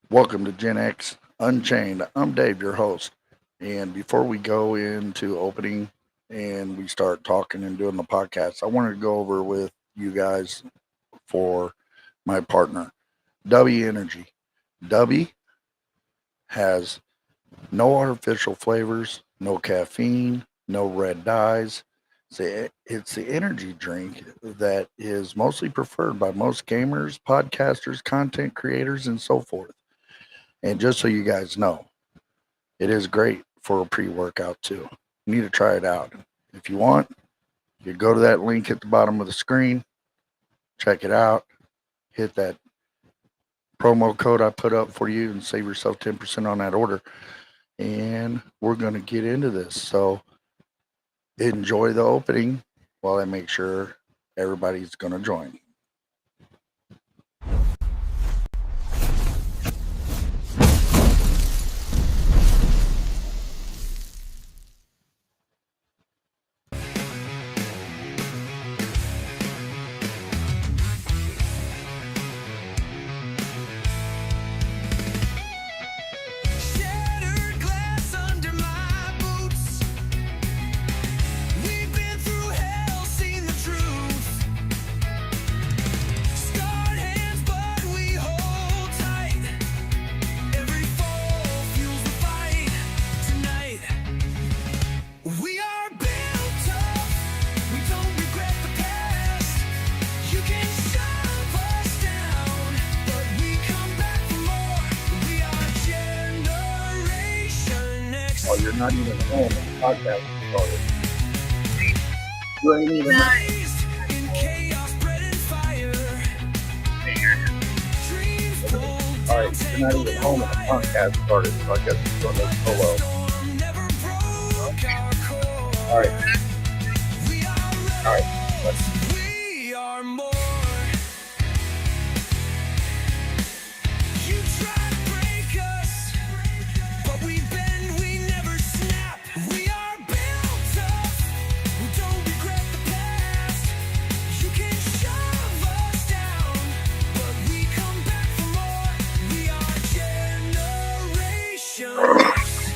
Welcome to Gen X Unchained. I'm Dave, your host. And before we go into opening and we start talking and doing the podcast, I wanted to go over with you guys for my partner, W Energy. W has no artificial flavors, no caffeine, no red dyes. It's the energy drink that is mostly preferred by most gamers, podcasters, content creators, and so forth. And just so you guys know, it is great for a pre workout too. You need to try it out. If you want, you go to that link at the bottom of the screen, check it out, hit that promo code I put up for you, and save yourself 10% on that order. And we're going to get into this. So enjoy the opening while I make sure everybody's going to join. Shattered glass under my boots. We've been through hell, seen the truth. Scarred hands, but we hold tight. Every fall fuels the fight tonight. We are built tough. We don't regret the past. You can shove us down, but we come back for more. We are Generation X. Oh, you're not even home. The podcast is started. You ain't even Raised in chaos, bread and fire. Dreams pulled All down, right, you're not tangled even in home. The wire. podcast started. So I guess it's going to solo. Storm never broke our core. All right. We are All right. rebels. We are more. You try to break us, but we bend, we never snap. We are built tough. We don't regret the past. You can shove us down, but we come back for more. We are Generation X.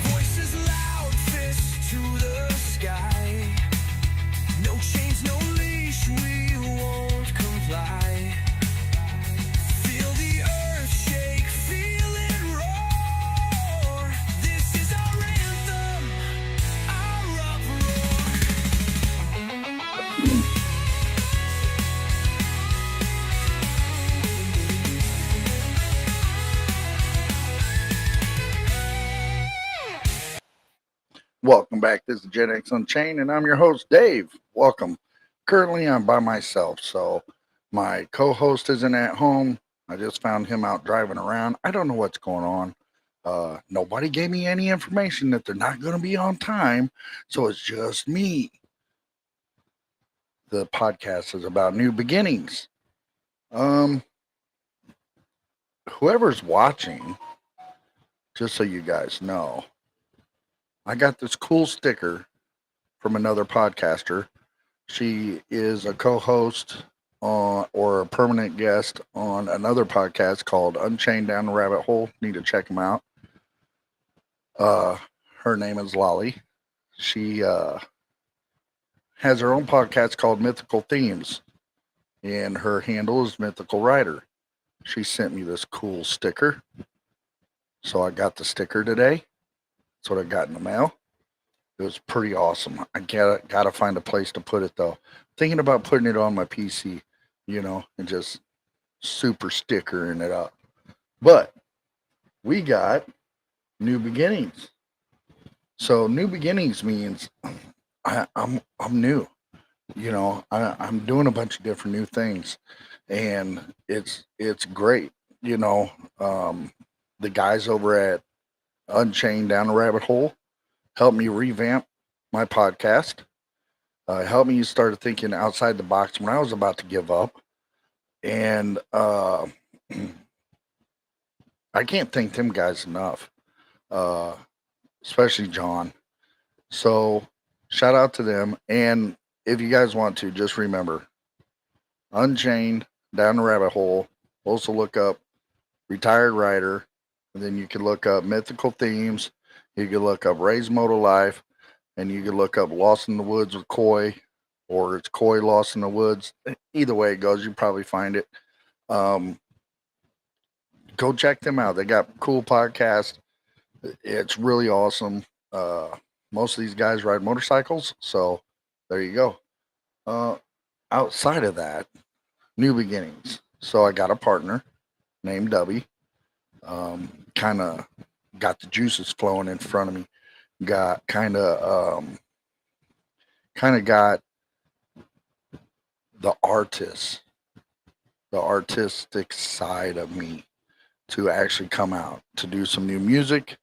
Voices loud, fists to the sky. No chains, no leash, we won't comply. Feel the earth shake, feel it roar. This is our anthem, our uproar. Welcome back. This is Gen X Unchained, and I'm your host, Dave. Welcome. Currently, I'm by myself, so my co host isn't at home. I just found him out driving around. I don't know what's going on. Nobody gave me any information that they're not going to be on time, so it's just me. The podcast is about new beginnings. Um, Whoever's watching, just so you guys know, I got this cool sticker from another podcaster. She is a co-host or a permanent guest on another podcast called Unchained Down the Rabbit Hole. Need to check them out. Uh, Her name is Lolly. She has her own podcast called Mythical Themes, and her handle is Mythical Writer. She sent me this cool sticker, so I got the sticker today. That's what I got in the mail. It was pretty awesome. I gotta find a place to put it though. Thinking about putting it on my PC, and just super stickering it up. But we got new beginnings. So new beginnings means I'm new. I'm doing a bunch of different new things, and it's great. The guys over at Unchained Down the Rabbit Hole helped me revamp my podcast. Helped me start thinking outside the box when I was about to give up, and I can't thank them guys enough, uh, especially John. So shout out to them. And if you guys want to, just remember Unchained down the rabbit hole. Also look up Retired Writer, and then you can look up Mythical Themes. You can look up Ray's Moto Life, and you can look up Lost in the Woods with Coy, or it's Coy Lost in the Woods. Either way it goes, you probably find it. Um, go check them out. They got cool podcasts. It's really awesome. Most of these guys ride motorcycles, so there you go. Outside of that, new beginnings. So I got a partner named Dubby. Kind of got the juices flowing in front of me. Got kind of got the artistic side of me to actually come out to do some new music.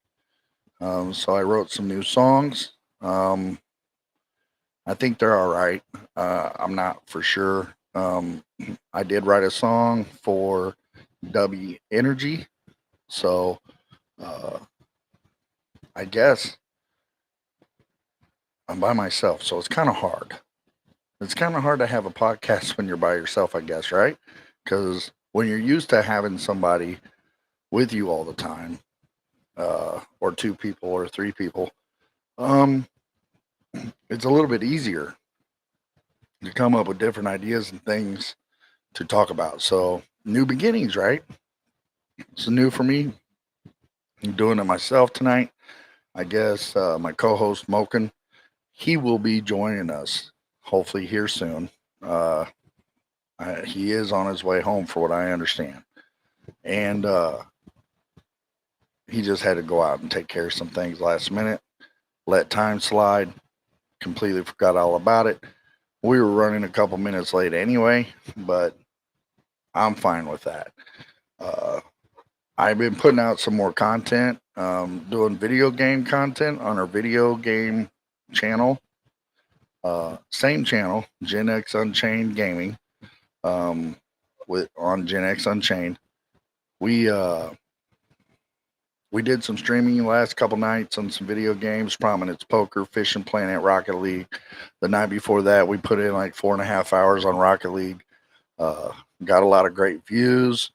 So I wrote some new songs. I think they're all right. I'm not for sure. I did write a song for W Energy. So I guess I'm by myself. So it's kind of hard. It's kind of hard to have a podcast when you're by yourself, I guess, right? Because when you're used to having somebody with you all the time, or two people or three people, it's a little bit easier to come up with different ideas and things to talk about. So, new beginnings, right? It's new for me. I'm doing it myself tonight. I guess my co host, Moken, he will be joining us hopefully here soon. He is on his way home, for what I understand. And he just had to go out and take care of some things last minute, let time slide, completely forgot all about it. We were running a couple minutes late anyway, but I'm fine with that. I've been putting out some more content, doing video game content on our video game channel. Same channel, Gen X Unchained Gaming. With on Gen X Unchained, we did some streaming the last couple nights on some video games, Prominence Poker, Fishing Planet, Rocket League. The night before that, we put in like 4.5 hours on Rocket League. Got a lot of great views.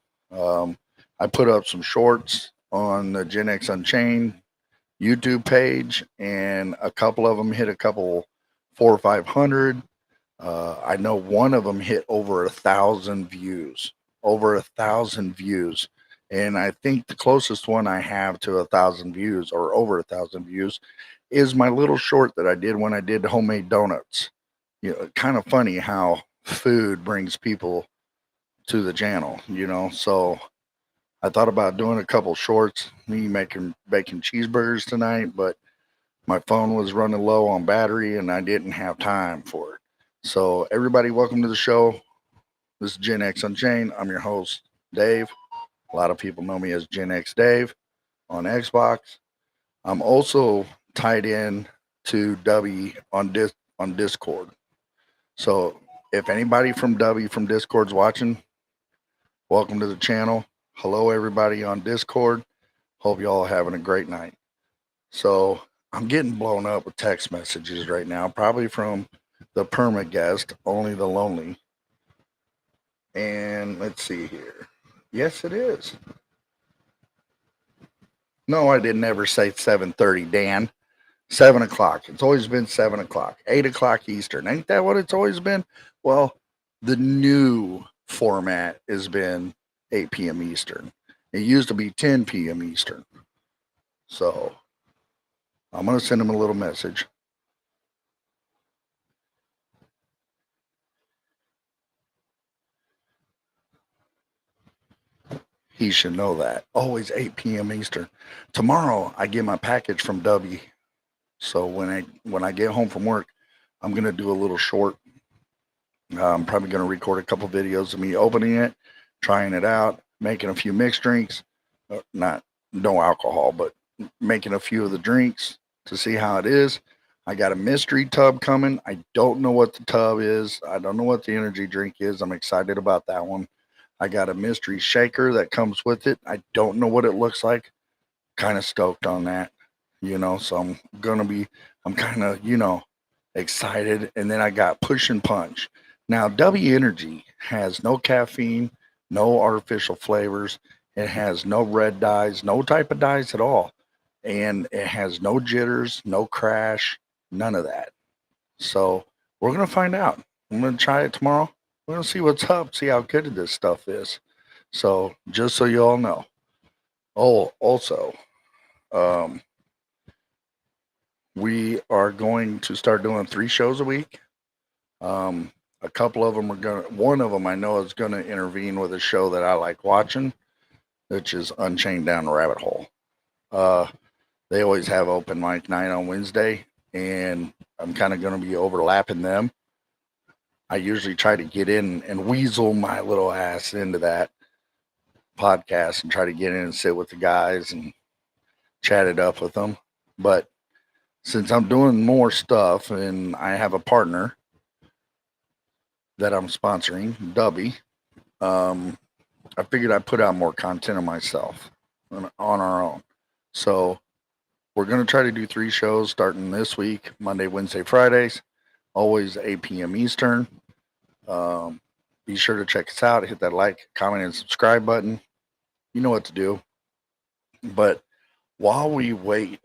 I put up some shorts on the Gen X Unchained YouTube page, and a couple of them hit a couple 400 or 500. I know one of them hit over 1,000 views. And I think the closest one I have to 1,000 views, or over 1,000 views, is my little short that I did when I did homemade donuts. You know, kind of funny how food brings people to the channel, So I thought about doing a couple shorts, me making bacon cheeseburgers tonight, but my phone was running low on battery and I didn't have time for it. So everybody, welcome to the show. This is Gen X Unchained. I'm your host, Dave. A lot of people know me as Gen X Dave on Xbox. I'm also tied in to W on Discord. So if anybody from W from Discord's watching, welcome to the channel. Hello, everybody on Discord. Hope y'all are having a great night. So I'm getting blown up with text messages right now, probably from the perma guest, Only the Lonely. And let's see here. Yes, it is. No, I didn't ever say 7:30, Dan. 7 o'clock. It's always been 7 o'clock. 8 o'clock Eastern. Ain't that what it's always been? Well, the new format has been 8 p.m. Eastern. It used to be 10 p.m. Eastern. So I'm going to send him a little message. He should know that. Always 8 p.m. Eastern. Tomorrow I get my package from W. So when I get home from work, I'm going to do a little short. I'm probably going to record a couple videos of me opening it, trying it out, making a few mixed drinks. No alcohol, but making a few of the drinks to see how it is. I got a mystery tub coming. I don't know what the tub is. I don't know what the energy drink is. I'm excited about that one. I got a mystery shaker that comes with it. I don't know what it looks like. Kind of stoked on that, so I'm kind of, excited. And then I got Push and Punch. Now, W Energy has no caffeine, no artificial flavors. It has no red dyes, no type of dyes at all. And it has no jitters, no crash, none of that. So we're going to find out. I'm going to try it tomorrow. We're going to see what's up, see how good this stuff is. So just so you all know. Oh, also, um, we are going to start doing 3 shows a week. A couple of them are going to, one of them I know is going to intervene with a show that I like watching, which is Unchained Down the Rabbit Hole. They always have open mic night on Wednesday, and I'm kind of going to be overlapping them. I usually try to get in and weasel my little ass into that podcast and try to get in and sit with the guys and chat it up with them. But since I'm doing more stuff and I have a partner that I'm sponsoring, Dubby, I figured I'd put out more content of myself on our own. So we're going to try to do 3 shows starting this week, Monday, Wednesday, Fridays, always 8 p.m. Eastern. Be sure to check us out. Hit that like, comment, and subscribe button. You know what to do. But while we wait,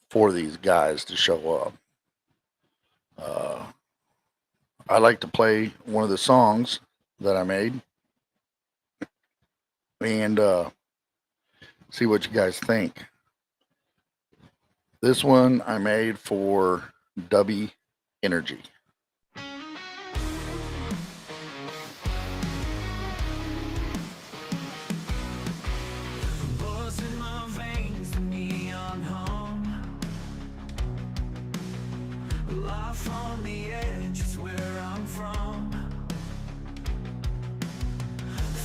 for these guys to show up, I like to play one of the songs that I made and see what you guys think. This one I made for W Energy. Buzz in my veins, the neon hum. Life on the edge is where I'm from.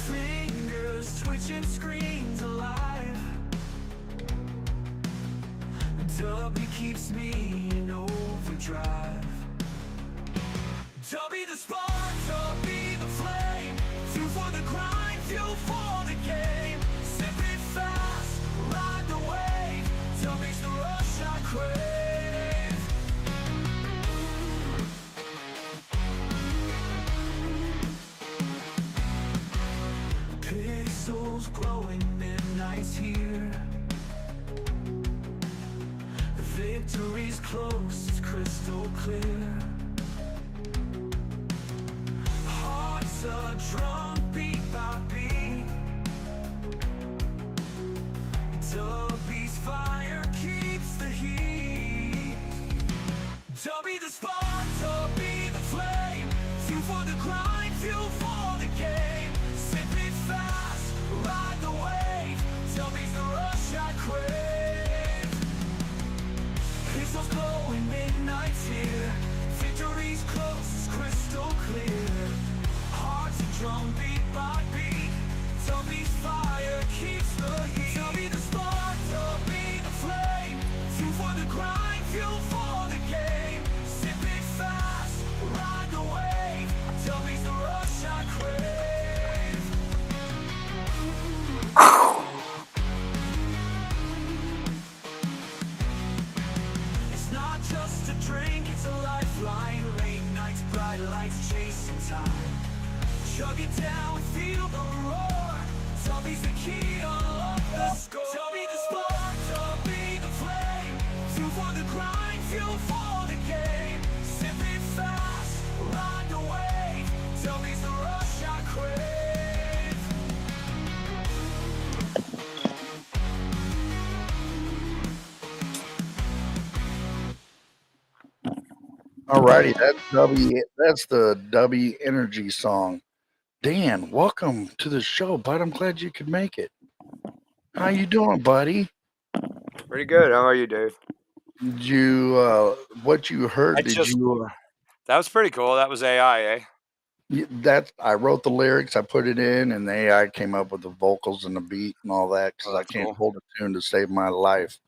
Fingers twitching, screens alive. Dubby keeps me in overdrive. Dubby the spark, Dubby the flame. Fuel for the grind, fuel for the game. Sip it fast, ride the wave. Dubby's the rush I crave. Pixels glowing, midnight's here. Victory's close, it's crystal clear. Hearts a drum, beat by beat. Dubby's fire keeps the heat. Dubby the spark, Dubby the flame. Fuel for the grind, fuel for the game. Sip it fast, ride the wave. Dubby's the rush I crave. Pixels glowing, midnight's here. Victory's close, it's crystal clear. Hearts a drum, beat by beat. Dubby's fire keeps the heat. Dubby the spark, Dubby the flame. Fuel for the grind, fuel for the game. Sip it fast, ride the wave. Dubby's the rush I crave. It's not just a drink, it's a lifeline. Late nights, bright lights, chasing time. Chug it down, feel the roar. Dubby's the key, unlock the score. Dubby the spark, Dubby the flame. Fuel for the grind, fuel for the game. Sip it fast, ride the wave. Dubby's the rush I crave. Alrighty, that's the W Energy song. Dan, welcome to the show, bud. I'm glad you could make it. How you doing, buddy? Pretty good. How are you, Dave? Did you what you heard? That was pretty cool. That was AI, eh? I wrote the lyrics, I put it in, and the AI came up with the vocals and the beat and all that because I can't hold a tune to save my life.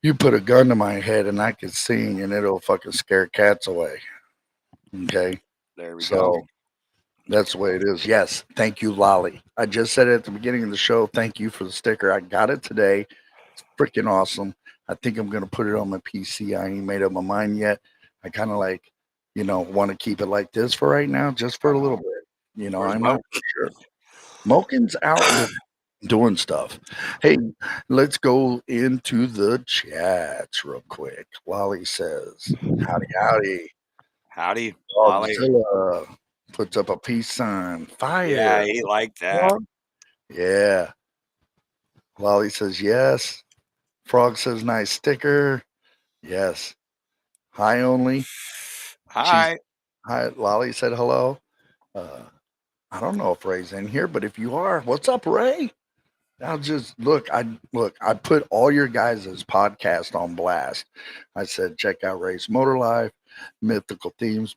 You put a gun to my head and I could sing, and it'll fucking scare cats away. Okay, There we so go. that's the way it is. Yes, thank you, Lolly. I just said it at the beginning of the show. Thank you for the sticker. I got it today. It's freaking awesome. I think I'm gonna put it on my PC. I ain't made up my mind yet. I kind of like, want to keep it like this for right now, just for a little bit. Where's I'm Mo? not sure. Mokin's out doing stuff. Hey, let's go into the chats real quick. Lolly says, "Howdy, howdy." Howdy, Lolly. Dogzilla puts up a peace sign. Fire. Yeah, he liked that. Yeah. Lolly says yes. Frog says nice sticker. Yes. Hi only. Hi. Hi. Lolly said hello. I don't know if Ray's in here, but if you are, what's up, Ray? I'll just look. I put all your guys' podcast on blast. I said, check out Ray's Motor Life, Mythical Themes,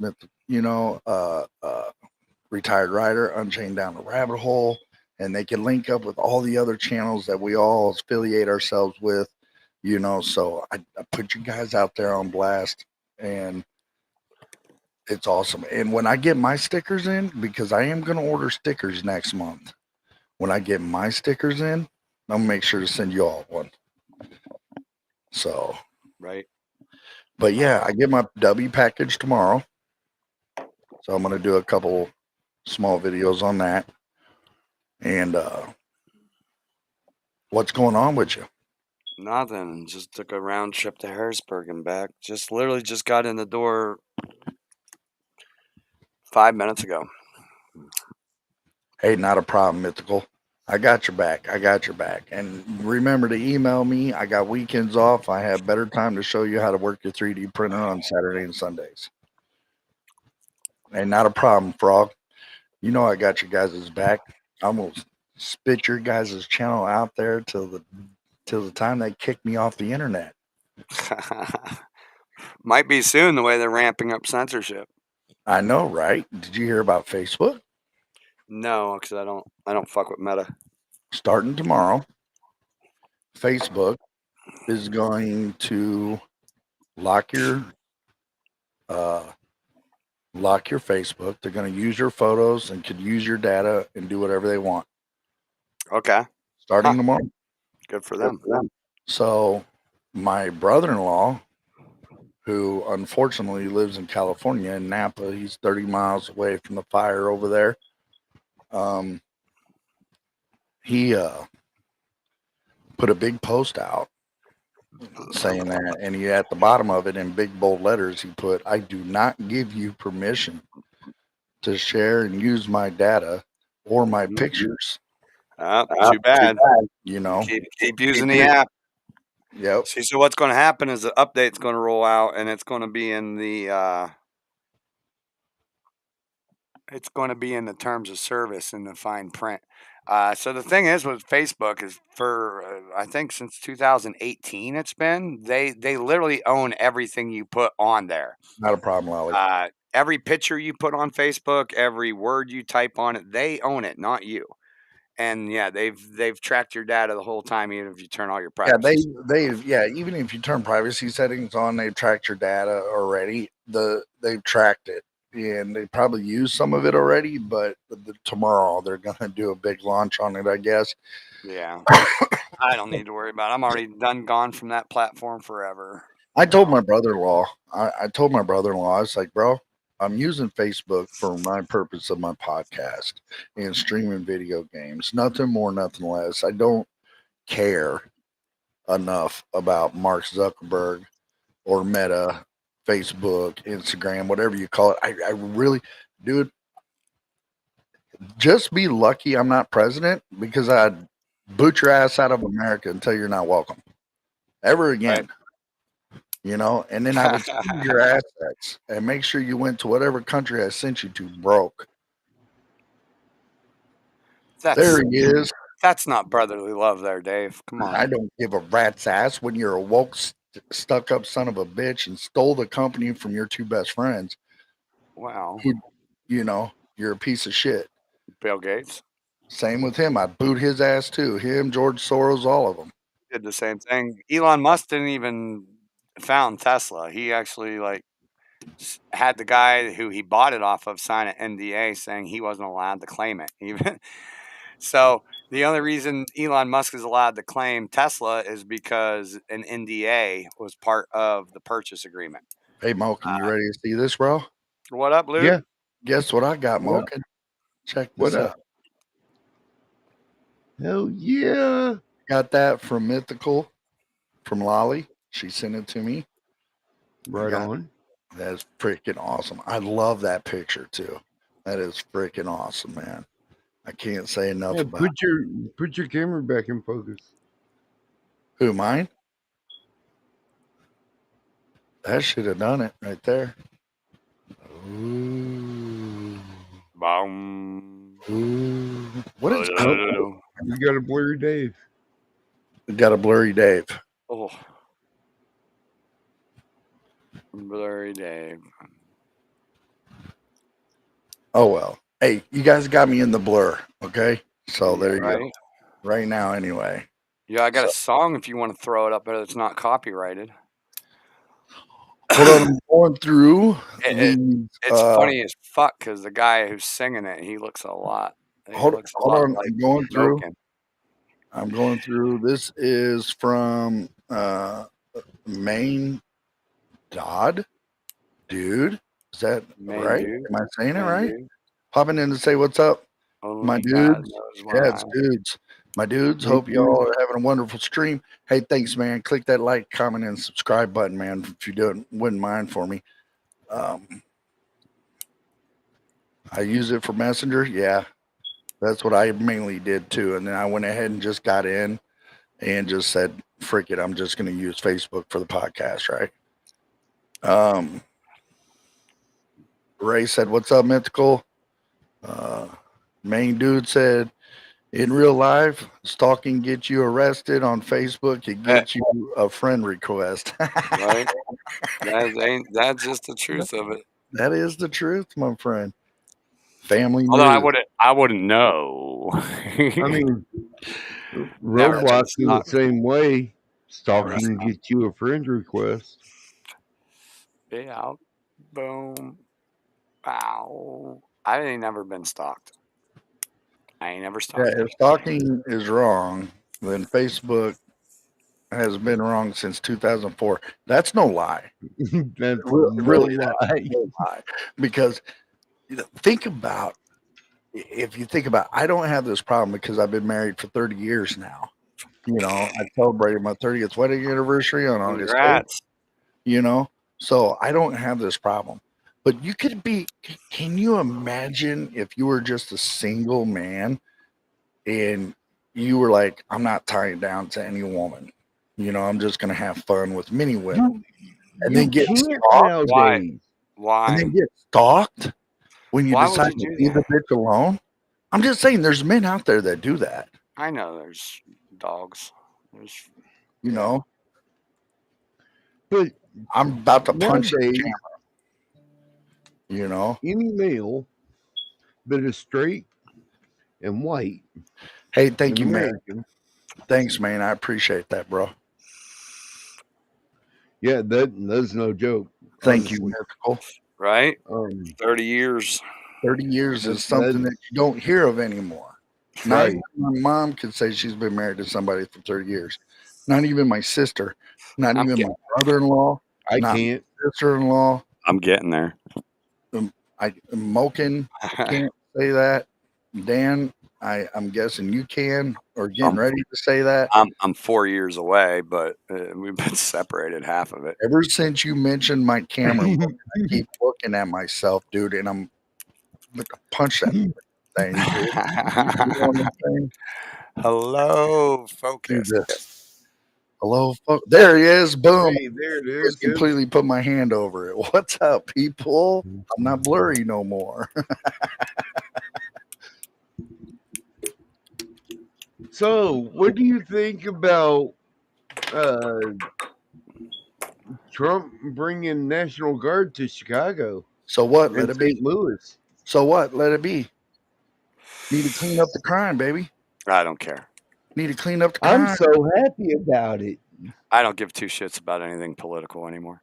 Retired Rider, Unchained Down the Rabbit Hole, and they can link up with all the other channels that we all affiliate ourselves with. So I put you guys out there on blast, and it's awesome. And when I get my stickers in, because I am going to order stickers next month, when I get my stickers in, I'll make sure to send you all one. So, right. But yeah, I get my W package tomorrow. So I'm going to do a couple small videos on that. And what's going on with you? Nothing. Just took a round trip to Harrisburg and back. Just literally just got in the door 5 minutes ago. Hey, not a problem, Mythical. I got your back. And remember to email me. I got weekends off. I have better time to show you how to work your 3D printer on Saturday and Sundays. And not a problem, Frog. I got you guys' back. I'm gonna spit your guys' channel out there till the time they kick me off the internet. Might be soon the way they're ramping up censorship. I know, right? Did you hear about Facebook? No, because I don't fuck with Meta. Starting tomorrow, Facebook is going to lock your Facebook. They're going to use your photos and could use your data and do whatever they want. Okay. Starting tomorrow. Good for them. So my brother-in-law, who unfortunately lives in California in Napa, he's 30 miles away from the fire over there. He put a big post out saying that, and he at the bottom of it in big bold letters he put, "I do not give you permission to share and use my data or my pictures." Too bad. Keep using the app. Yep. See, so what's going to happen is the update's going to roll out, and it's going to be in the terms of service in the fine print. So the thing is with Facebook is for I think since 2018 it's been they literally own everything you put on there. Not a problem, Lolly. Every picture you put on Facebook, every word you type on it, they own it, not you. And yeah, they've tracked your data the whole time, even if you turn all your privacy. Even if you turn privacy settings on, they've tracked your data already. They've tracked it, and they probably used some of it already. But tomorrow they're gonna do a big launch on it, I guess. Yeah, I don't need to worry about it. I'm already gone from that platform forever. I told my brother-in-law. I told my brother-in-law. I was like, bro, I'm using Facebook for my purpose of my podcast and streaming video games. Nothing more, nothing less. I don't care enough about Mark Zuckerberg or Meta, Facebook, Instagram, whatever you call it. I really, dude, just be lucky I'm not president, because I'd boot your ass out of America until you're not welcome ever again. Right. And then I would seize your assets and make sure you went to whatever country I sent you to broke. There he is. That's not brotherly love there, Dave. Come on. I don't give a rat's ass when you're a woke, stuck up son of a bitch and stole the company from your two best friends. Wow. You're a piece of shit. Bill Gates. Same with him. I'd boot his ass too. Him, George Soros, all of them. Did the same thing. Elon Musk didn't even found Tesla. He actually had the guy who he bought it off of sign an NDA saying he wasn't allowed to claim it. Even so, The only reason Elon Musk is allowed to claim Tesla is because an NDA was part of the purchase agreement. Hey, Moken, you ready to see this, bro? What up, Luke? Yeah. Guess what I got, What up? Moken? Check What this up? out. Hell yeah. Got that from Mythical, from Lolly. She sent it to me. Right got- on. That's freaking awesome. I love that picture too. That is freaking awesome, man. I can't say enough Yeah, about put your camera back in focus. who mine. That should have done it right there. Ooh, Boom. ooh. What is going? You got a blurry Dave. Got a blurry Dave. Oh. Blurry Dave. Oh well. Hey, you guys got me in the blur. Okay, so there you go. Right? Right now, anyway. Yeah, I got a song if you want to throw it up, but it's not copyrighted. Hold on, I'm going through. It's these, funny as fuck because the guy who's singing it, he looks a lot. He Hold looks a on, lot like I'm going through. Moken. I'm going through. This is from Maine Dodd, dude. Is that Maine right? dude. Am I saying it Maine right? dude. Popping in to say what's up, Only my God dudes. knows Yeah, why. it's dudes. My dudes. Hey, Hope y'all are having a wonderful stream. Hey, thanks, man. Click that like, comment, and subscribe button, man. If you wouldn't mind for me. I use it for Messenger. Yeah, that's what I mainly did too. And then I went ahead and just got in and just said, "Frick it, I'm just going to use Facebook for the podcast." Right. Ray said, "What's up, Mythical?" Main dude said, "In real life, stalking gets you arrested. On Facebook, it gets you a friend request." Right? That's just the truth of it. That is the truth, my friend. Family Although news. I wouldn't know. I mean, Never been Roblox is the stalked. same way. Stalking Right. gets you a friend request. Yeah. Boom. Ow. I ain't never been stalked. I ain't never stalked. Yeah, if stalking is wrong, then Facebook has been wrong since 2004. That's no lie. That's Really no not. lie. No lie. Because think about, if you think about, I don't have this problem because I've been married for 30 years now. You know, I celebrated my 30th wedding anniversary on August 8th. Congrats. You know, so I don't have this problem. But you could be, can you imagine if you were just a single man and you were like, I'm not tying down to any woman. You know, I'm just going to have fun with many women. And then get can't stalked. nowadays. Why? And then get stalked when you Why would decide you to do leave the bitch alone. I'm just saying there's men out there that do that, I know there's dogs. There's you know. But I'm about to punch the nowadays, camera. You know. any male that is straight and white Hey, thank and you, man. American, Thanks, man. I appreciate that, bro. yeah, that's no joke. Thank you, honestly. Mythical. right. 30 years. 30 years is That- something that you don't hear of anymore. Not Right. even my mom could say she's been married to somebody for 30 years. Not even my sister. Not I'm even my brother-in-law. I Not can't. Sister-in-law. I'm getting there. Moken can't say that. Dan, I'm guessing you can or getting ready to say that. I'm 4 years away, but we've been separated half of it. Ever since you mentioned my camera, I keep looking at myself, dude, and I'm like, punch that thing, dude. You know what I'm saying? Hello, Do focus. this. Hello, folks. There he is. Boom. Hey, there it is. Just completely put my hand over it. What's up, people? I'm not blurry no more. So, what do you think about Trump bringing National Guard to Chicago So what? Let and it be. St. Louis? So what? Let it be. Need to clean up the crime, baby. I don't care. Need to clean up the crime. I'm so happy about it. I don't give two shits about anything political anymore.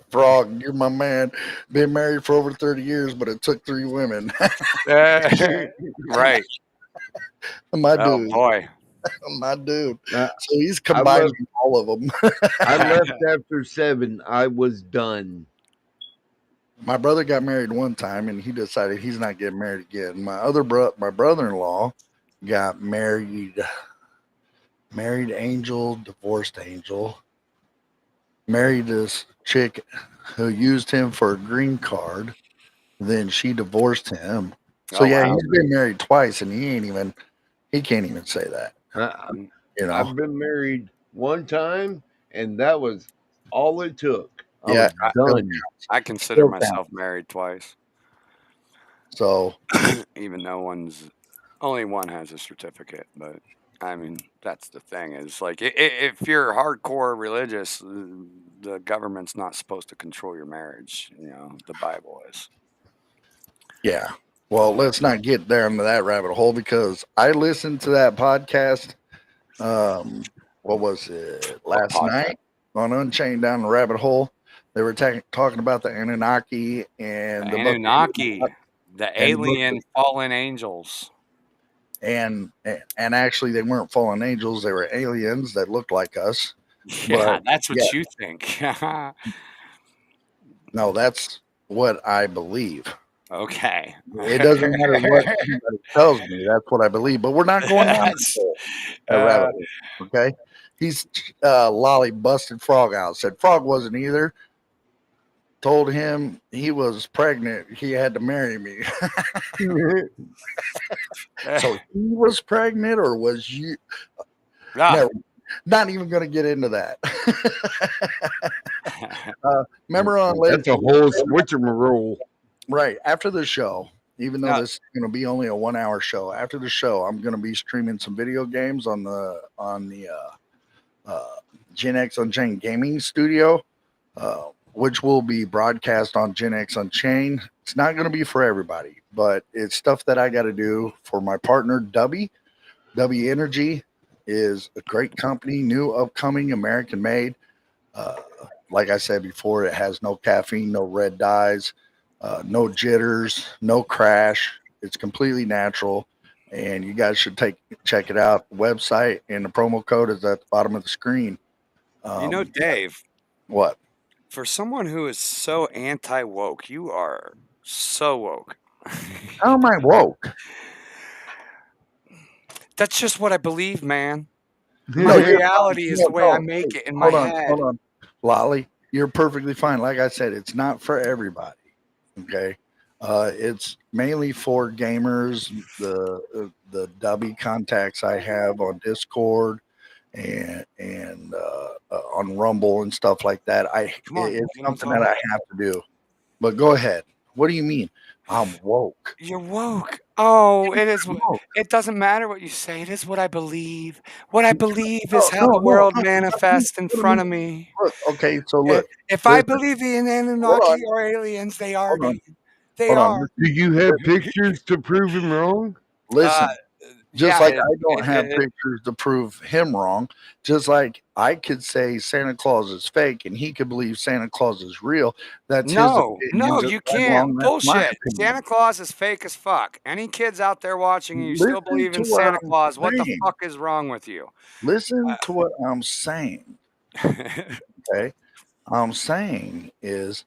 Frog, you're my man. Been married for over 30 years, but it took 3 women. Right. My Oh dude, boy. my dude. Uh, So he's I combining left, all of them. I left after 7. I was done. My brother got married one time, and he decided he's not getting married again. My brother-in-law got married, married angel, divorced angel, married this chick who used him for a green card. Then she divorced him. So Oh yeah, wow. he's been married twice, and he can't even say that. I, You know, I've been married one time, and that was all it took. I yeah, was it still, done. I consider still counts. myself married twice, So even though only one has a certificate. But I mean, that's the thing is like if you're hardcore religious, the government's not supposed to control your marriage. You know, the Bible is. yeah. Well, let's not get down to that rabbit hole because I listened to that podcast. What was it What last podcast? night on Unchained Down the Rabbit Hole? They were talking about the Anunnaki and the book, Anunnaki, the and the book, alien fallen angels. and actually they weren't fallen angels; they were aliens that looked like us. Yeah, But that's what yeah, you think. no, that's what I believe. Okay. It doesn't matter what anybody tells me; that's what I believe. But we're not going down That's, that rabbit uh, hole. Okay, he's Lolly busted Frog out. Said Frog wasn't either. Told him he was pregnant. He had to marry me. So he was pregnant, or was you? ah, Never. Not even going to get into that. Remember on That's a whole switcheroo. right after the show. Even though no, this is going to be only a 1 hour show, after the show, I'm going to be streaming some video games on the Gen X Unchained Gaming Studio, which will be broadcast on Gen X Unchained. It's not going to be for everybody, but it's stuff that I got to do for my partner, Dubby. Dubby Energy is a great company, new, upcoming, American made. Like I said before, it has no caffeine, no red dyes, no jitters, no crash. It's completely natural. And you guys should check it out. The website and the promo code is at the bottom of the screen. Dave, What? for someone who is so anti woke, you are so woke. How am I woke? That's just what I believe, man. No, My you're reality is the way I no, make hey, it in my hold head. on, Lolly. You're perfectly fine. Like I said, it's not for everybody. Okay, it's mainly for gamers. The Dubby contacts I have on Discord and on Rumble and stuff like that. Come on, It's get on something that I topic. have to do. But go ahead. What do you mean? I'm woke. You're woke. Oh, it is. Woke. It doesn't matter what you say. It is what I believe. What I believe No, is how the no, no, world no. manifests in What do you front mean? of me. Look, okay, so look, If I listen, believe in hold Anunnaki on, or aliens, they are. hold on, They hold on. are. Do you have pictures to prove him wrong? Listen, just Yeah. like I don't have pictures to prove him wrong, just like I could say Santa Claus is fake and he could believe Santa Claus is real. That's his No, opinion. Just you right can't. along, that's my Bullshit. opinion. Santa Claus is fake as fuck. Any kids out there watching and you still Listen believe to in what Santa I'm Claus, what the saying. fuck is wrong with you? Listen to what I'm saying. Okay, I'm saying is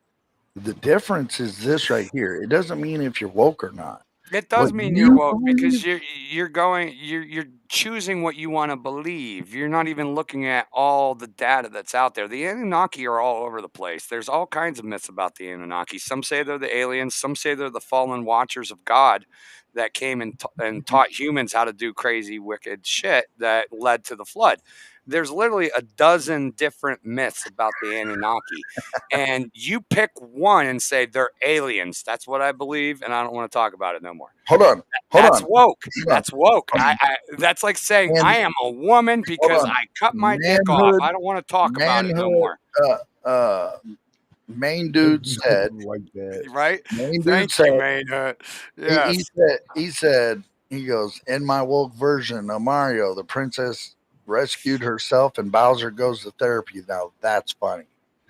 the difference is this right here. It doesn't mean if you're woke or not. It does What mean you're you woke because believe, you're choosing what you want to believe. You're not even looking at all the data that's out there. The Anunnaki are all over the place. There's all kinds of myths about the Anunnaki. Some say they're the aliens. Some say they're the fallen watchers of God that came and taught humans how to do crazy, wicked shit that led to the flood. There's literally a dozen different myths about the Anunnaki. And you pick one and say they're aliens. That's what I believe, and I don't want to talk about it no more. hold on, That's woke. hold on. That's woke. That's like saying And I am a woman hold because on, I cut my dick off. manhood, I don't want to talk about it no manhood. more. Main dude said, like that. Right? main dude Thank said, you, man. Yes. he said, he goes, in my woke version of Mario, the princess rescued herself and Bowser goes to therapy. Now that's funny.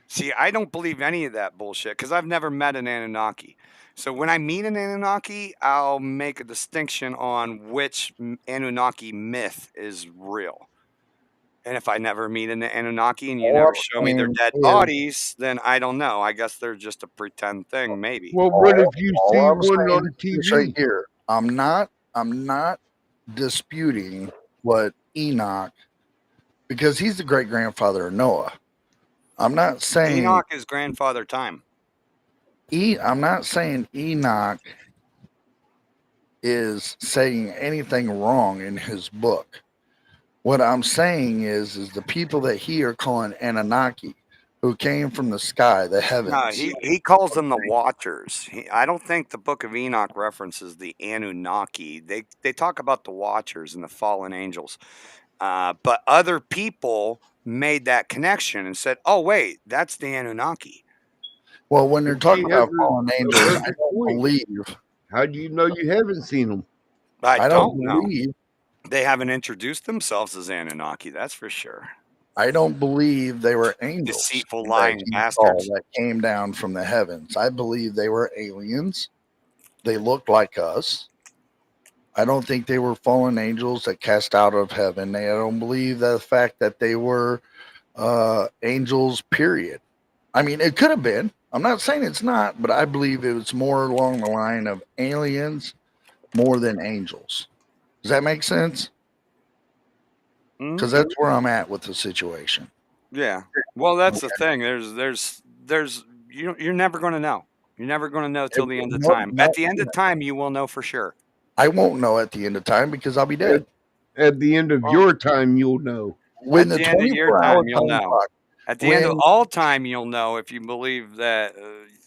See, I don't believe any of that bullshit because I've never met an Anunnaki. So when I meet an Anunnaki, I'll make a distinction on which Anunnaki myth is real. And if I never meet an Anunnaki and you All never I'm show me their saying dead is, bodies, then I don't know. I guess they're just a pretend thing, maybe. Well, what if you all see I'm one saying on is this right TV? here. I'm not disputing what Enoch, because he's the great grandfather of Noah. I'm not saying Enoch is grandfather time. I'm not saying Enoch is saying anything wrong in his book. What I'm saying is the people that he are calling Anunnaki, who came from the sky, the No, heavens. he calls them the Watchers. I don't think the Book of Enoch references the Anunnaki. They talk about the Watchers and the fallen angels. But other people made that connection and said, "Oh, wait, that's the Anunnaki." Well, when they're If talking he about ever, fallen angels, that's I the don't point. believe. How do you know you haven't seen them? I I don't don't know. believe. They haven't introduced themselves as Anunnaki. That's for sure. I don't believe they were angels Deceitful, that lying he saw bastards. that came down from the heavens. I believe they were aliens. They looked like us. I don't think they were fallen angels that cast out of heaven. I don't believe the fact that they were angels, period. I mean, it could have been. I'm not saying it's not, but I believe it was more along the line of aliens more than angels. Does that make sense? Mhm. Because that's where I'm at with the situation. Yeah. Well, that's the thing. You're never going to know. You're never going to know till the end of time. At the end of time, you will know for sure. I won't know at the end of time because I'll be dead. At the end of Well, your time, you'll know. When at the the end of your 24-hour time, you'll time know. clock, At the end of when all time, you'll know if you believe that.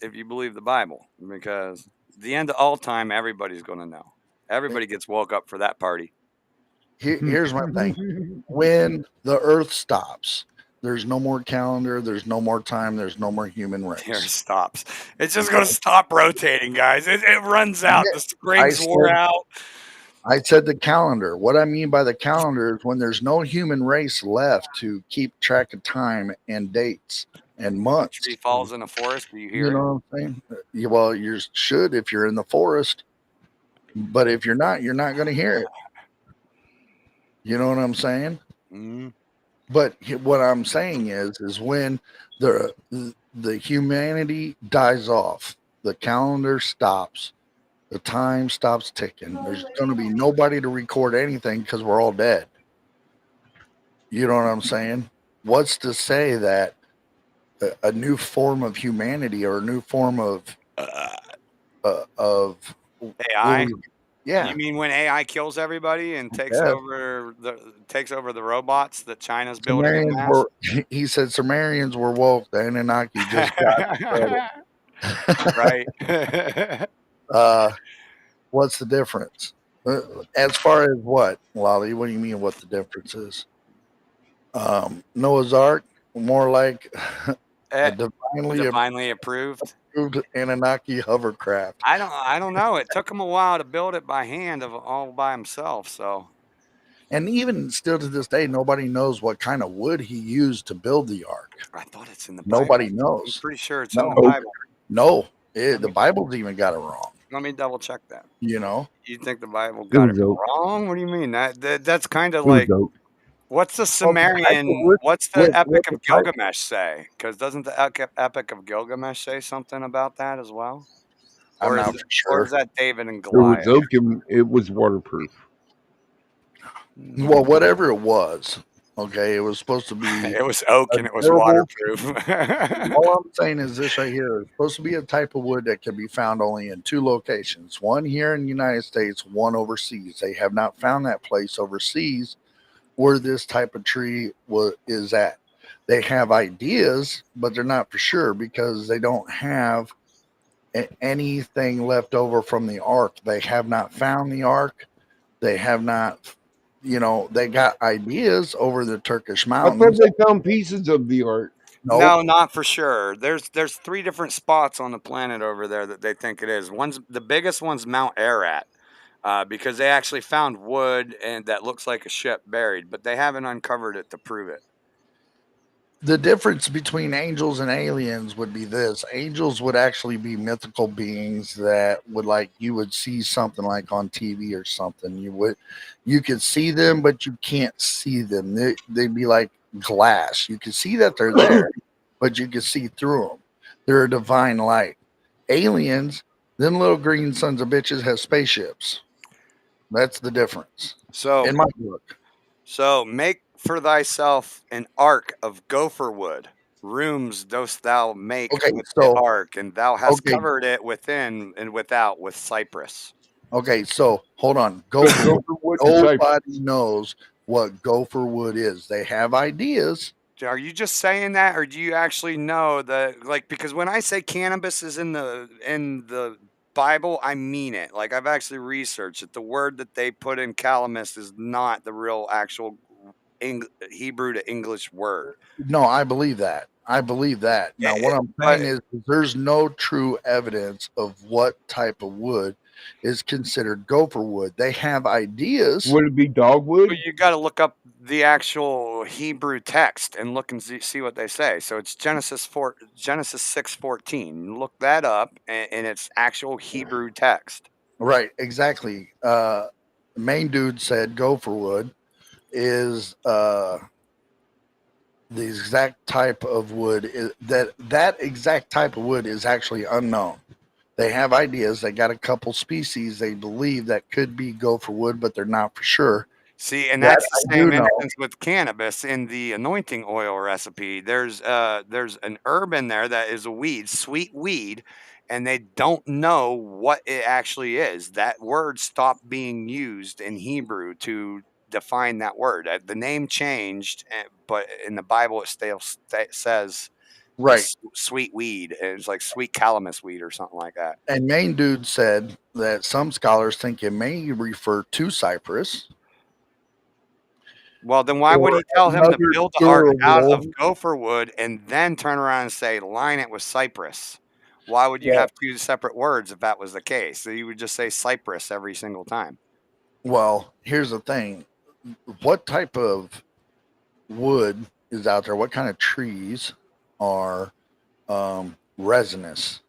If you believe the Bible, because the end of all time, everybody's going to know. Everybody gets woke up for that party. here's my thing. When the earth stops, there's no more calendar, there's no more time, there's no more human Here it race. stops. It's just going to stop rotating, guys. It runs out. Yeah, The springs wore out. I said the calendar. What I mean by the calendar is when there's no human race left to keep track of time and dates and A months. tree falls in a forest. Do you hear You it? know what I'm saying? Well, you should if you're in the forest, but if you're not going to hear it. You know what I'm saying? Mhm. But what I'm saying is when the the humanity dies off, the calendar stops, the time stops ticking. There's going to be nobody to record anything because we're all dead. You know what I'm saying? What's to say that a new form of humanity or a new form of AI. yeah, You mean when AI kills everybody and takes yeah. over the robots that China's building in Sumerians mass? were. He said Sumerians were woke. The Anunnaki just got Right. uh, what's the difference? As far as what, Lolly? What do you mean? What the difference is? Noah's Ark, more like a Eh, divinely divinely approved. approved Anunnaki hovercraft. I don't know. It took him a while to build it by hand of all by himself. So And even still to this day, nobody knows what kind of wood he used to build the ark. I thought it's in the Nobody Bible. I'm knows. pretty sure it's in the No, Bible. no, the Bible's even got it wrong. Let me double check that. You know, You think the Bible It got was it oak. wrong? What do you mean? That's kind of It was like oak. what's the well, the type of Sumerian? wood, What's the what Epic the of type. Gilgamesh say? Because doesn't the Epic of Gilgamesh say something about that as well? I'm Or is not it, for or sure. is that David and It was Goliath? oak and it was waterproof. Well, whatever it was, okay, it was supposed to be It was oak a and it was durable. waterproof. All I'm saying is this right here is supposed to be a type of wood that can be found only in two locations, one here in the United States, one overseas. They have not found that place overseas where this type of tree is at. They have ideas, but they're not for sure because they don't have anything left over from the ark. They have not found the ark. They have not, they got ideas over the Turkish I thought mountains. they found pieces of the art. Nope. No, not for sure. There's three different spots on the planet over there that they think it is. The biggest one's Mount Ararat, because they actually found wood and that looks like a ship buried, but they haven't uncovered it to prove it. The difference between angels and aliens would be this: angels would actually be mythical beings that would, like, you would see something like on TV or something. You could see them, but you can't see them. They'd be like glass. You can see that they're there, but you can see through them. They're a divine light. Aliens, them little green sons of bitches, have spaceships. That's the difference So in my book. So make for thyself an ark of gopher wood. Rooms dost thou make Okay, with so the ark, and thou hast okay, covered it within and without with cypress. okay. So hold on. So Gopher. Gopher Wood and Cypress. Nobody knows what gopher wood is. They have ideas. Are you just saying that, or do you actually know that? Like, because when I say cannabis is in the Bible, I mean it. Like, I've actually researched it. The word that they put in calamus is not the real actual Hebrew to English word. No, I believe that. I believe that. Now, what I'm saying is there's no true evidence of what type of wood is considered gopher wood. They have ideas. Would it be dogwood? Well, you got to look up the actual Hebrew text and look and see what they say. So it's Genesis 6:14. Look that up, and it's actual Hebrew text. Right, exactly. Main dude said gopher wood is the exact type of wood that exact type of wood is actually unknown. They have ideas. They got a couple species they believe that could be gopher wood, but they're not for sure. See, and That that's the I do same know. instance with cannabis in the anointing oil recipe. There's an herb in there that is a weed, sweet weed, and they don't know what it actually is. That word stopped being used in Hebrew to define that word. The name changed, but in the Bible it still says Right. sweet weed. And it's like sweet calamus weed or something like that. And main dude said that some scholars think it may refer to cypress. Well, then why would Or he tell him to another build the ark out of durable- gopher wood and then turn around and say line it with cypress? Why would you Well- have two separate words if that was the case? So you would just say cypress every single time. Well, here's the thing. What type of wood is out there? What kind of trees are resinous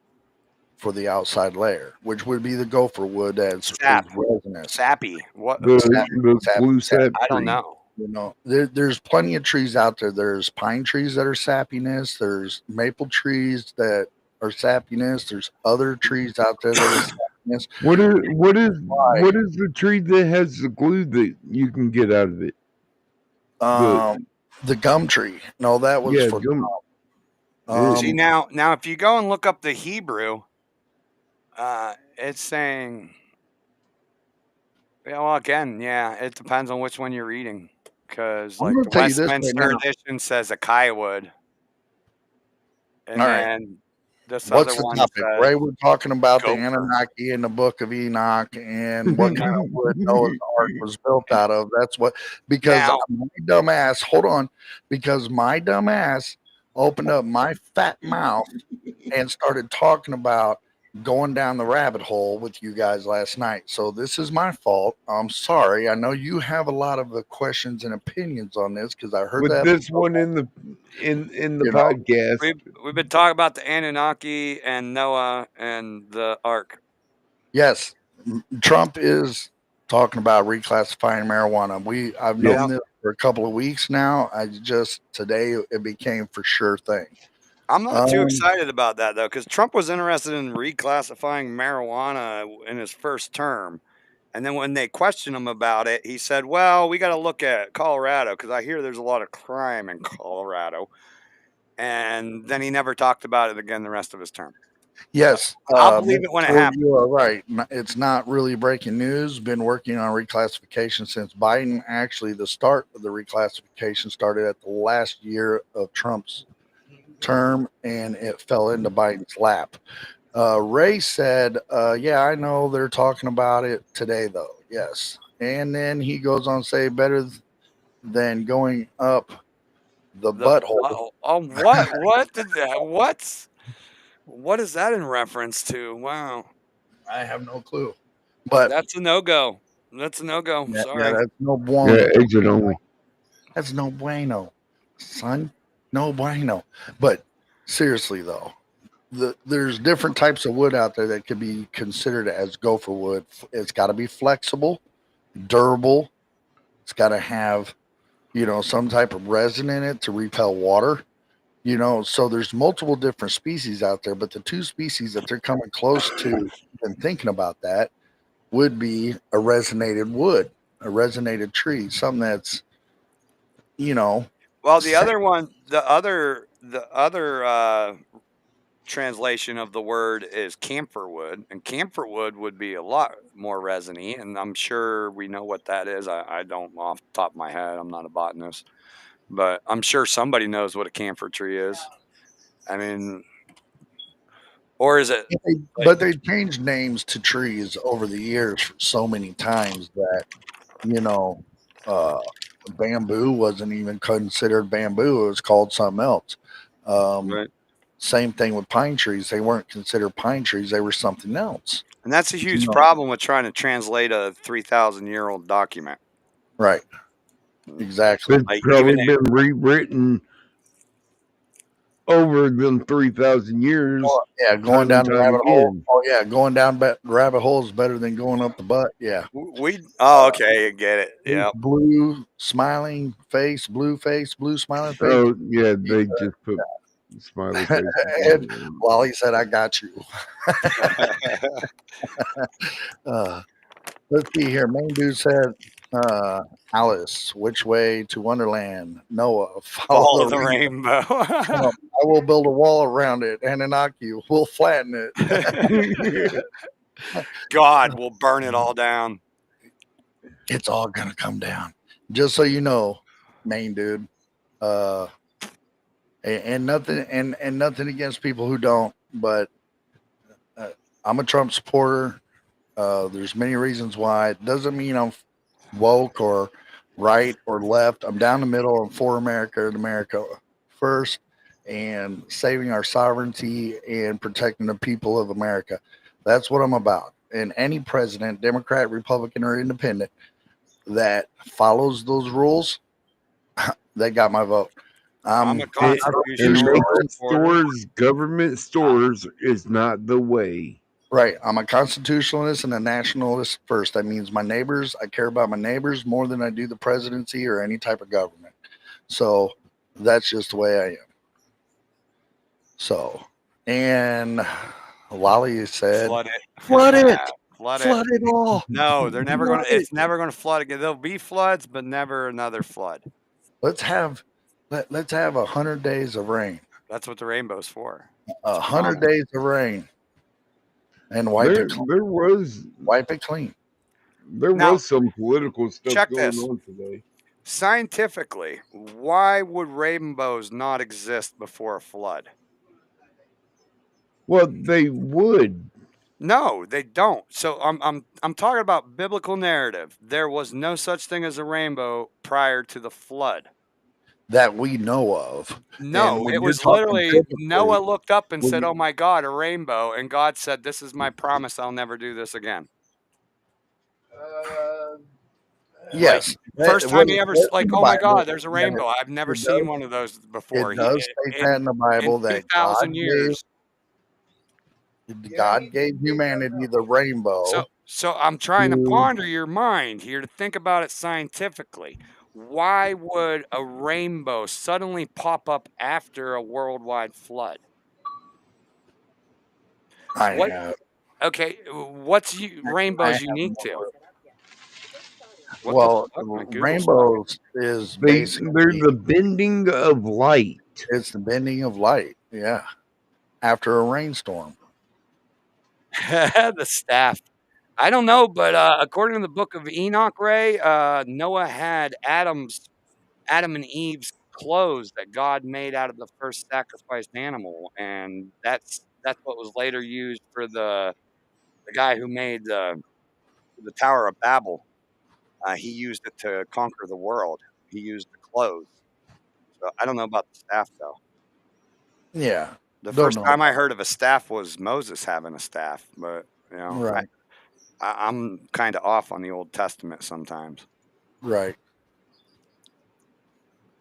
for the outside layer, which would be the gopher wood as Sap. resinous. Sappy. What? The Sap- blue sap- sap I don't tree. know. You know, there's plenty of trees out there. There's pine trees that are sappiness. There's maple trees that are sappiness. There's other trees out there that are sappiness. What is the tree that has the glue that you can get out of it? The gum tree. No, that was for gum. See now if you go and look up the Hebrew, it's saying, well, again, yeah, it depends on which one you're reading. Because I'm like gonna the tell you this right Westminster now. edition says acacia wood, and All right. then this What's other the one topic? says Right, we're talking about the gopher. Anunnaki in the Book of Enoch and what kind of wood Noah's Ark was built out of. That's what, because Now- my dumb ass, hold on, because my dumb ass opened up my fat mouth and started talking about going down the rabbit hole with you guys last night. So this is my fault. I'm sorry. I know you have a lot of the questions and opinions on this because I heard With that this one in the You know, podcast. We've been talking about the Anunnaki and Noah and the Ark. Yes, Trump is talking about reclassifying marijuana. I've known this for a couple of weeks now. Today it became for sure thing. I'm not too excited about that though, because Trump was interested in reclassifying marijuana in his first term, and then when they questioned him about it, he said, "Well, we got to look at Colorado because I hear there's a lot of crime in Colorado," and then he never talked about it again the rest of his term. Yes, I'll believe it when it happens. You are right. It's not really breaking news. Been working on reclassification since Biden. Actually, the start of the reclassification started at the last year of Trump's term, and it fell into Biden's lap. Ray said, "Yeah, I know they're talking about it today, though." Yes, and then he goes on to say, "Better than going up the butthole." Oh, what? What did that? What is that in reference to? Wow. I have no clue, but That's a no-go. That's a no-go. yeah, Sorry. that's no bueno. Yeah, exit only. That's no bueno, son. No bueno. But seriously though, there's different types of wood out there that could be considered as gopher wood. It's got to be flexible, durable. It's got to have, some type of resin in it to repel water. So there's multiple different species out there, but the two species that they're coming close to and thinking about that would be a resonated wood, a resonated tree, something that's, you know, Well, the other one, the other translation of the word is camphor wood, and camphor wood would be a lot more resiny, and I'm sure we know what that is. I don't off the top of my head. I'm not a botanist, but I'm sure somebody knows what a camphor tree is. I mean, or is it like but they changed names to trees over the years so many times that, you know, uh, bamboo wasn't even considered bamboo. It was called something else. Um, right? Same thing with pine trees. They weren't considered pine trees. They were something else. And that's a You huge know, problem with trying to translate a 3,000-year-old document. right. Exactly. It's Like probably even been rewritten over them 3,000 years, Oh, yeah, going time down and the time rabbit hole. again. Oh yeah, going down rabbit hole is better than going up the butt. Yeah. oh, okay, I get it. Big Yeah. blue smiling face, blue smiling face. Oh, yeah, they just put smiley faces And on it. Wally said, "I got you." Uh, let's see here. Main dude said, "Alice, which way to Wonderland?" Noah, follow Follow the the rainbow. rainbow. I will build a wall around it, and Anunnaki will flatten it. God will burn it all down. It's all gonna come down. Just so you know, main dude. Uh, and nothing and nothing against people who don't, but uh, I'm a Trump supporter. There's many reasons why. It doesn't mean I'm woke or right or left. I'm down the middle. I'm for America and America first, and saving our sovereignty and protecting the people of America. That's what I'm about. And any president, Democrat, Republican, or Independent, that follows those rules, they got my vote. I'm a And constitutional making supporter. government stores, is not the way. Right. I'm a constitutionalist and a nationalist first. That means my neighbors, I care about my neighbors more than I do the presidency or any type of government. So that's just the way I am. So, and Wally said, Flood it. flood it, Flood it. flood it all. No, they're never going Flood to. it. It's never going to flood again. There'll be floods, but never another flood. Let's have 100 days of rain. That's what the rainbow's for. 100 days of rain, and wipe There, it clean. there was Wipe it clean. there Now, was some political stuff check going this. on today. Scientifically, why would rainbows not exist before a flood? Well, they would. No, they don't. So I'm talking about biblical narrative. There was no such thing as a rainbow prior to the flood. That we know of. No, And when it you're was talking literally biblically, Noah looked up and when said, you- "Oh my God, a rainbow!" And God said, "This is my promise. I'll never do this again." yes. First time he ever That's like, in the "Oh my Bible. God, there's a rainbow." I've never It seen does- one of those before. It does state that in the Bible in that 2,000 years. God gave humanity the rainbow. So I'm trying to Mm. ponder your mind here to think about it scientifically. Why would a rainbow suddenly pop up after a worldwide flood? I What- have. Okay, what's rainbows have unique to? more. What the Well, fuck? My Google's rainbows is They're basically the bending of light. it's the bending of light. Yeah, after a rainstorm. the staff. I don't know, but according to the book of Enoch, Ray, Noah had Adam and Eve's clothes that God made out of the first sacrificed animal, and that's what was later used for the guy who made the Tower of Babel. He used it to conquer the world. He used the clothes. So I don't know about the staff though. Yeah, The Don't first know. time I heard of a staff was Moses having a staff, but right, I'm kind of off on the Old Testament sometimes. right.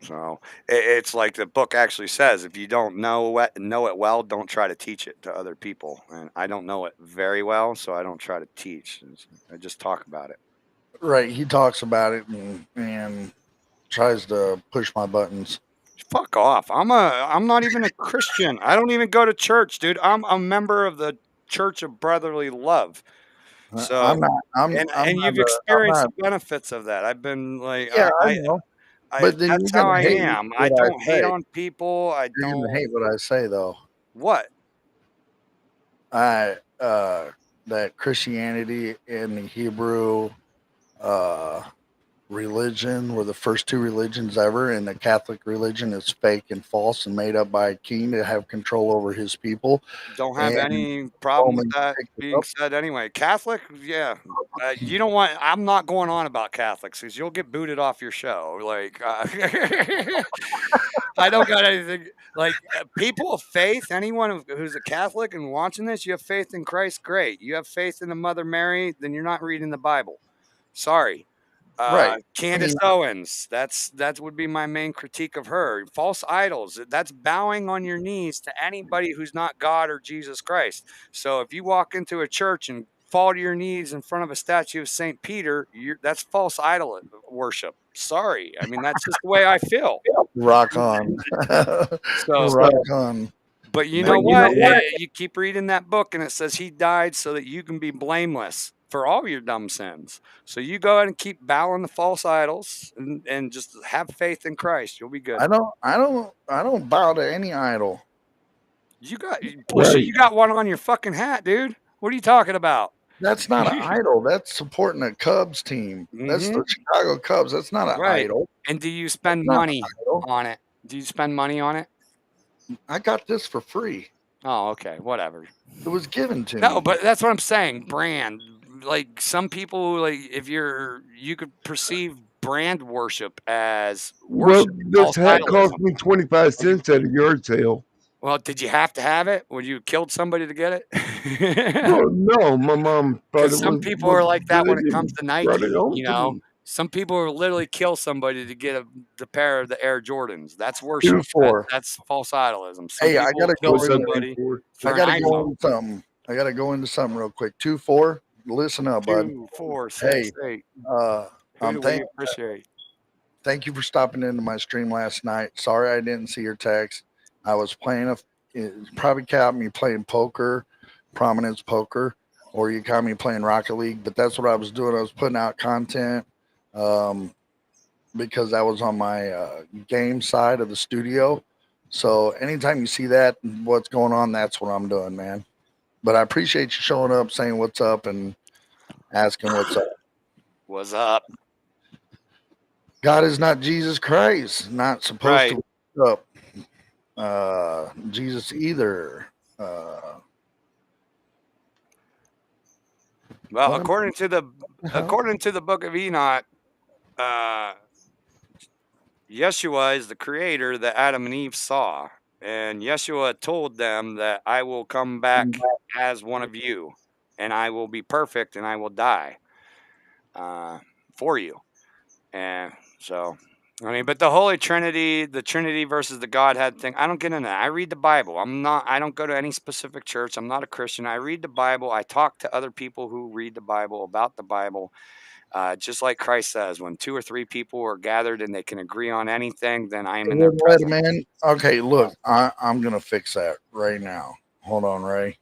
So it's like the book actually says, if you don't know it well, don't try to teach it to other people. And I don't know it very well, so I don't try to teach. I just talk about it. Right. He talks about it and tries to push my buttons. Fuck off. I'm not even a Christian. I don't even go to church, dude. I'm a member of the Church of Brotherly Love. So I'm not. and you've I'm experienced not. the benefits of that. I've been like Yeah, I know. But then that's you're how gonna I hate am. I what I don't hate say. on people. I You're gonna don't hate what I say, though. what? That Christianity and the Hebrew uh, religion were the first two religions ever, and the Catholic religion is fake and false and made up by a king to have control over his people. Don't have And any problem with Romans that picked it being up. said anyway. Catholic, yeah. You don't want. I'm not going on about Catholics because you'll get booted off your show. Like, I don't got anything. Like, people of faith, anyone who's a Catholic and watching this, you have faith in Christ, great. You have faith in the Mother Mary, then you're not reading the Bible. Sorry. Right. Candace Owens, that would be my main critique of her. False idols, that's bowing on your knees to anybody who's not God or Jesus Christ. So if you walk into a church and fall to your knees in front of a statue of St. Peter, that's false idol worship. Sorry. I mean, that's just the way I feel. Rock on. So Rock on. but you know what? You keep reading that book and it says he died so that you can be blameless for all your dumb sins. So you go ahead and keep bowing the false idols and just have faith in Christ. You'll be good. I don't bow to any idol. You got one on your fucking hat, dude. What are you talking about? That's not an idol. That's supporting a Cubs team. That's the Chicago Cubs. That's not an idol. And do you spend That's not money an idol. on it? Do you spend money on it? I got this for free. Oh, okay. Whatever. It was given to me. No, but that's what I'm saying. Brand. Like some people, like if you could perceive brand worship as Well, worship. this hat cost me 25 cents at a yard sale. Well, did you have to have it? Would you have killed somebody to get it? No, my mom thought it was. Some people are like that when it comes to Nike. brought it home You to know, me. some people will literally kill somebody to get the pair of the Air Jordans. That's worship. 2-4. That's false idolism. Some Hey, I people gotta kill go into somebody for I an gotta go iPhone. into something. I gotta go into something real quick. 2-4. Listen up, bud. 2, 4, 6, 8. Who Who do we appreciate? Thank you for stopping into my stream last night. Sorry I didn't see your text. I was playing it probably caught me playing poker, prominence poker, or you caught me playing Rocket League, but that's what I was doing. I was putting out content because that was on my game side of the studio. So anytime you see that, what's going on, that's what I'm doing, man. But I appreciate you showing up, saying what's up, and asking what's up. What's up? God is not Jesus Christ, not supposed to wake up. Jesus either. Well, according to the book of Enoch, Yeshua is the creator that Adam and Eve saw. And Yeshua told them that I will come back as one of you, and I will be perfect, and I will die for you. And so, I mean, but the Holy Trinity, the Trinity versus the Godhead thing, I don't get into that. I read the Bible. I don't go to any specific church. I'm not a Christian. I read the Bible. I talk to other people who read the Bible about the Bible. Just like Christ says, when 2 or 3 people are gathered and they can agree on anything, then I am in their presence. Man. Okay, look, I'm gonna fix that right now. Hold on, Ray.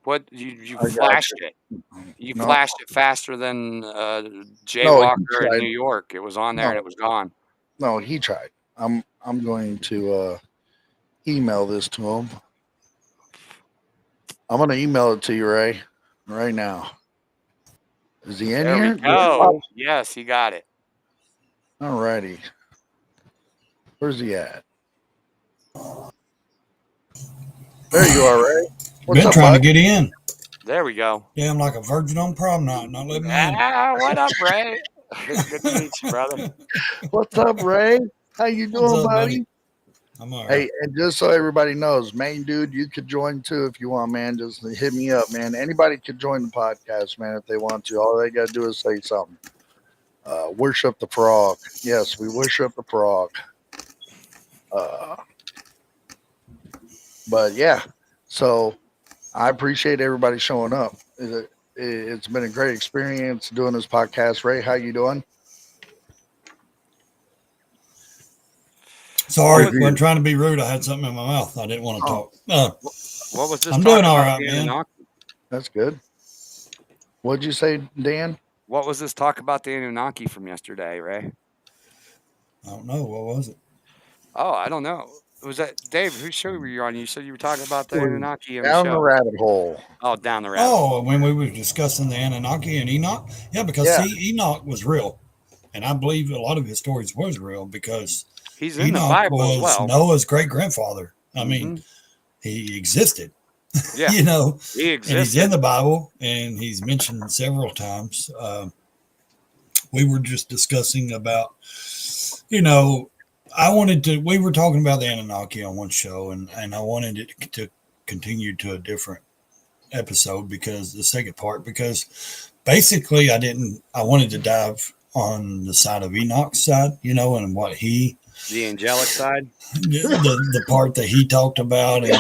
What you flashed it? You flashed it faster than Jay No, he Walker in tried. New York. It was on there and it was gone. No, he tried. I'm going to email this to him. I'm gonna email it to you, Ray, right now. Is he in There here? we go. Yes, he got it. All righty. Where's he at? There you are, Ray. What's Been up, trying bud? to get in. There we go. Yeah, I'm like a virgin on prom night, not letting me in. What up, Ray? Good to meet you, brother. What's up, Ray? How you doing, What's up, buddy? I'm all right. Hey, and just so everybody knows, main dude, you could join too if you want, man. Just hit me up, man. Anybody could join the podcast, man, if they want to. All they got to do is say something. Worship the frog. Yes, we worship the frog. But yeah, so I appreciate everybody showing up. It's been a great experience doing this podcast. Ray, how you doing? Sorry, was- wasn't trying to be rude. I had something in my mouth. I didn't want to talk. What was this? I'm talk doing all about right, the man. Anunnaki? That's good. What'd you say, Dan? What was this talk about the Anunnaki from yesterday, Ray? I don't know. What was it? Oh, I don't know. Was that Dave? Whose show were you on? You said you were talking about the Well, Anunnaki on the Down the show. rabbit hole. Oh, down the rabbit. Oh, when we were discussing the Anunnaki and Enoch? Yeah, because Yeah. see, Enoch was real. And I believe a lot of his stories was real because He's in the Enoch Bible as was well. Noah's great grandfather. I mean, Mhm. he existed. Yeah. You know, He and he's existed. in the Bible and he's mentioned several times. We were just discussing about, we were talking about the Anunnaki on one show and I wanted it to continue to a different episode because basically I wanted to dive on the side of Enoch's side, and what he, The angelic side. the part that he talked about and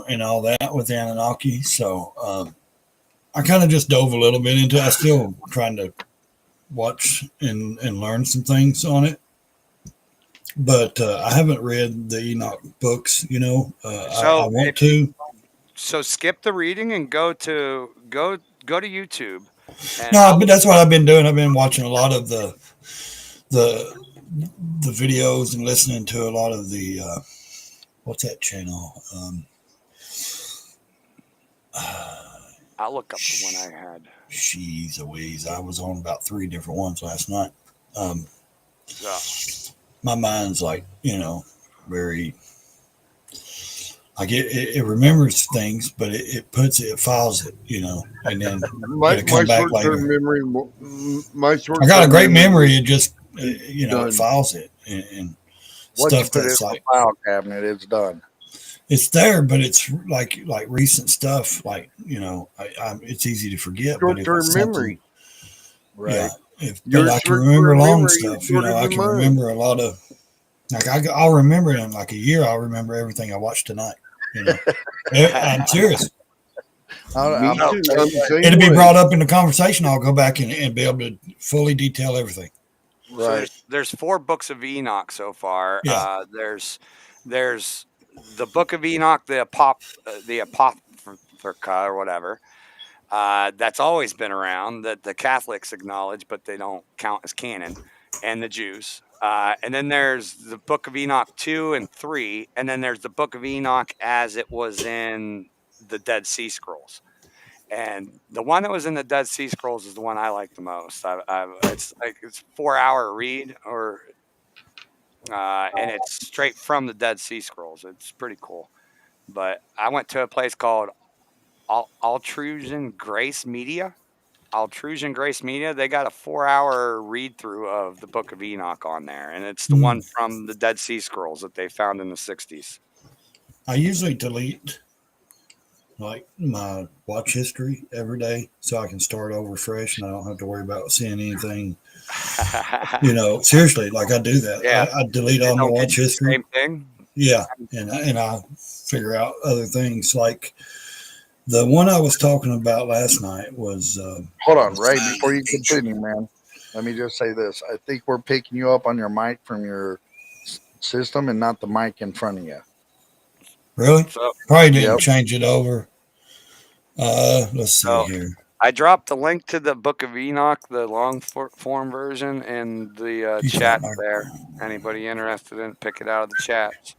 and all that with Anunnaki. So I kind of just dove a little bit into it. I still trying to watch and learn some things on it, but I haven't read the Enoch books. I want to. So skip the reading and go to YouTube. And No, but that's what I've been doing. I've been watching a lot of the videos and listening to a lot of the what's that channel? I'll look up the one I had. She's a wheeze. I was on about 3 different ones last night. So, My mind's like, very like it remembers things, but it files it, and then My it'll come back later. short-term memory. My short. I got a great memory. It just, Done. it files it and Once you stuff put it that's in like, the file cabinet, it's done. it's there, but it's like recent stuff. Like, it's easy to forget. But if Short-term it's something- memory. Right. Yeah. Your But I can short-term remember long memory is stuff. shorter I than can mine. remember a lot of, like, I'll remember in like a year, I'll remember everything I watched tonight. I'm serious. Me too. I'm the same It'll be way. brought up in the conversation. I'll go back and be able to fully detail everything. So Right. there's 4 books of Enoch so far. Yeah. There's the Book of Enoch, the Apocrypha or whatever. That's always been around that the Catholics acknowledge, but they don't count as canon, and the Jews. And then there's the Book of Enoch 2 and 3, and then there's the Book of Enoch as it was in the Dead Sea Scrolls. And the one that was in the Dead Sea Scrolls is the one I like the most. It's 4-hour read, and it's straight from the Dead Sea Scrolls. It's pretty cool. But I went to a place called Altrusion Grace Media. Altrusion Grace Media. They got a 4-hour read through of the Book of Enoch on there, and it's the one from the Dead Sea Scrolls that they found in the 60s. I usually delete like my watch history every day so I can start over fresh and I don't have to worry about seeing anything. Seriously, like I do that. Yeah. I delete all my Don't get watch you the history. Same thing. Yeah, and I figure out other things. Like the one I was talking about last night was. Hold on, Ray. Before you continue, man, let me just say this. I think we're picking you up on your mic from your system and not the mic in front of you. Really? So Probably didn't Yep. change it over. Let's see Oh. here. I dropped the link to the Book of Enoch, the long form version, in the You chat can't there. Anybody interested in it, pick it out of the chat.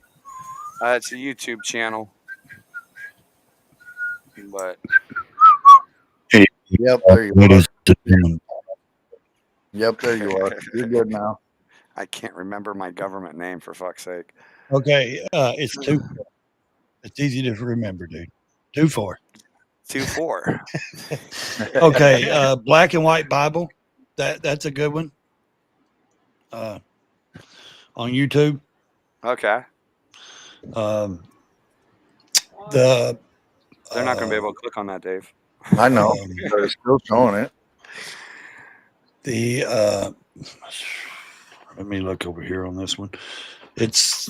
It's a YouTube channel. But Yep, there you are. Yep, there you are. You're good now. I can't remember my government name, for fuck's sake. Okay, it's 2. It's easy to remember, dude. 2-4. 2-4. Okay, Black and White Bible. That's a good one. On YouTube. Okay. The They're not going to be able to click on that, Dave. I know. Um, They're still showing it. the let me look over here on this one. It's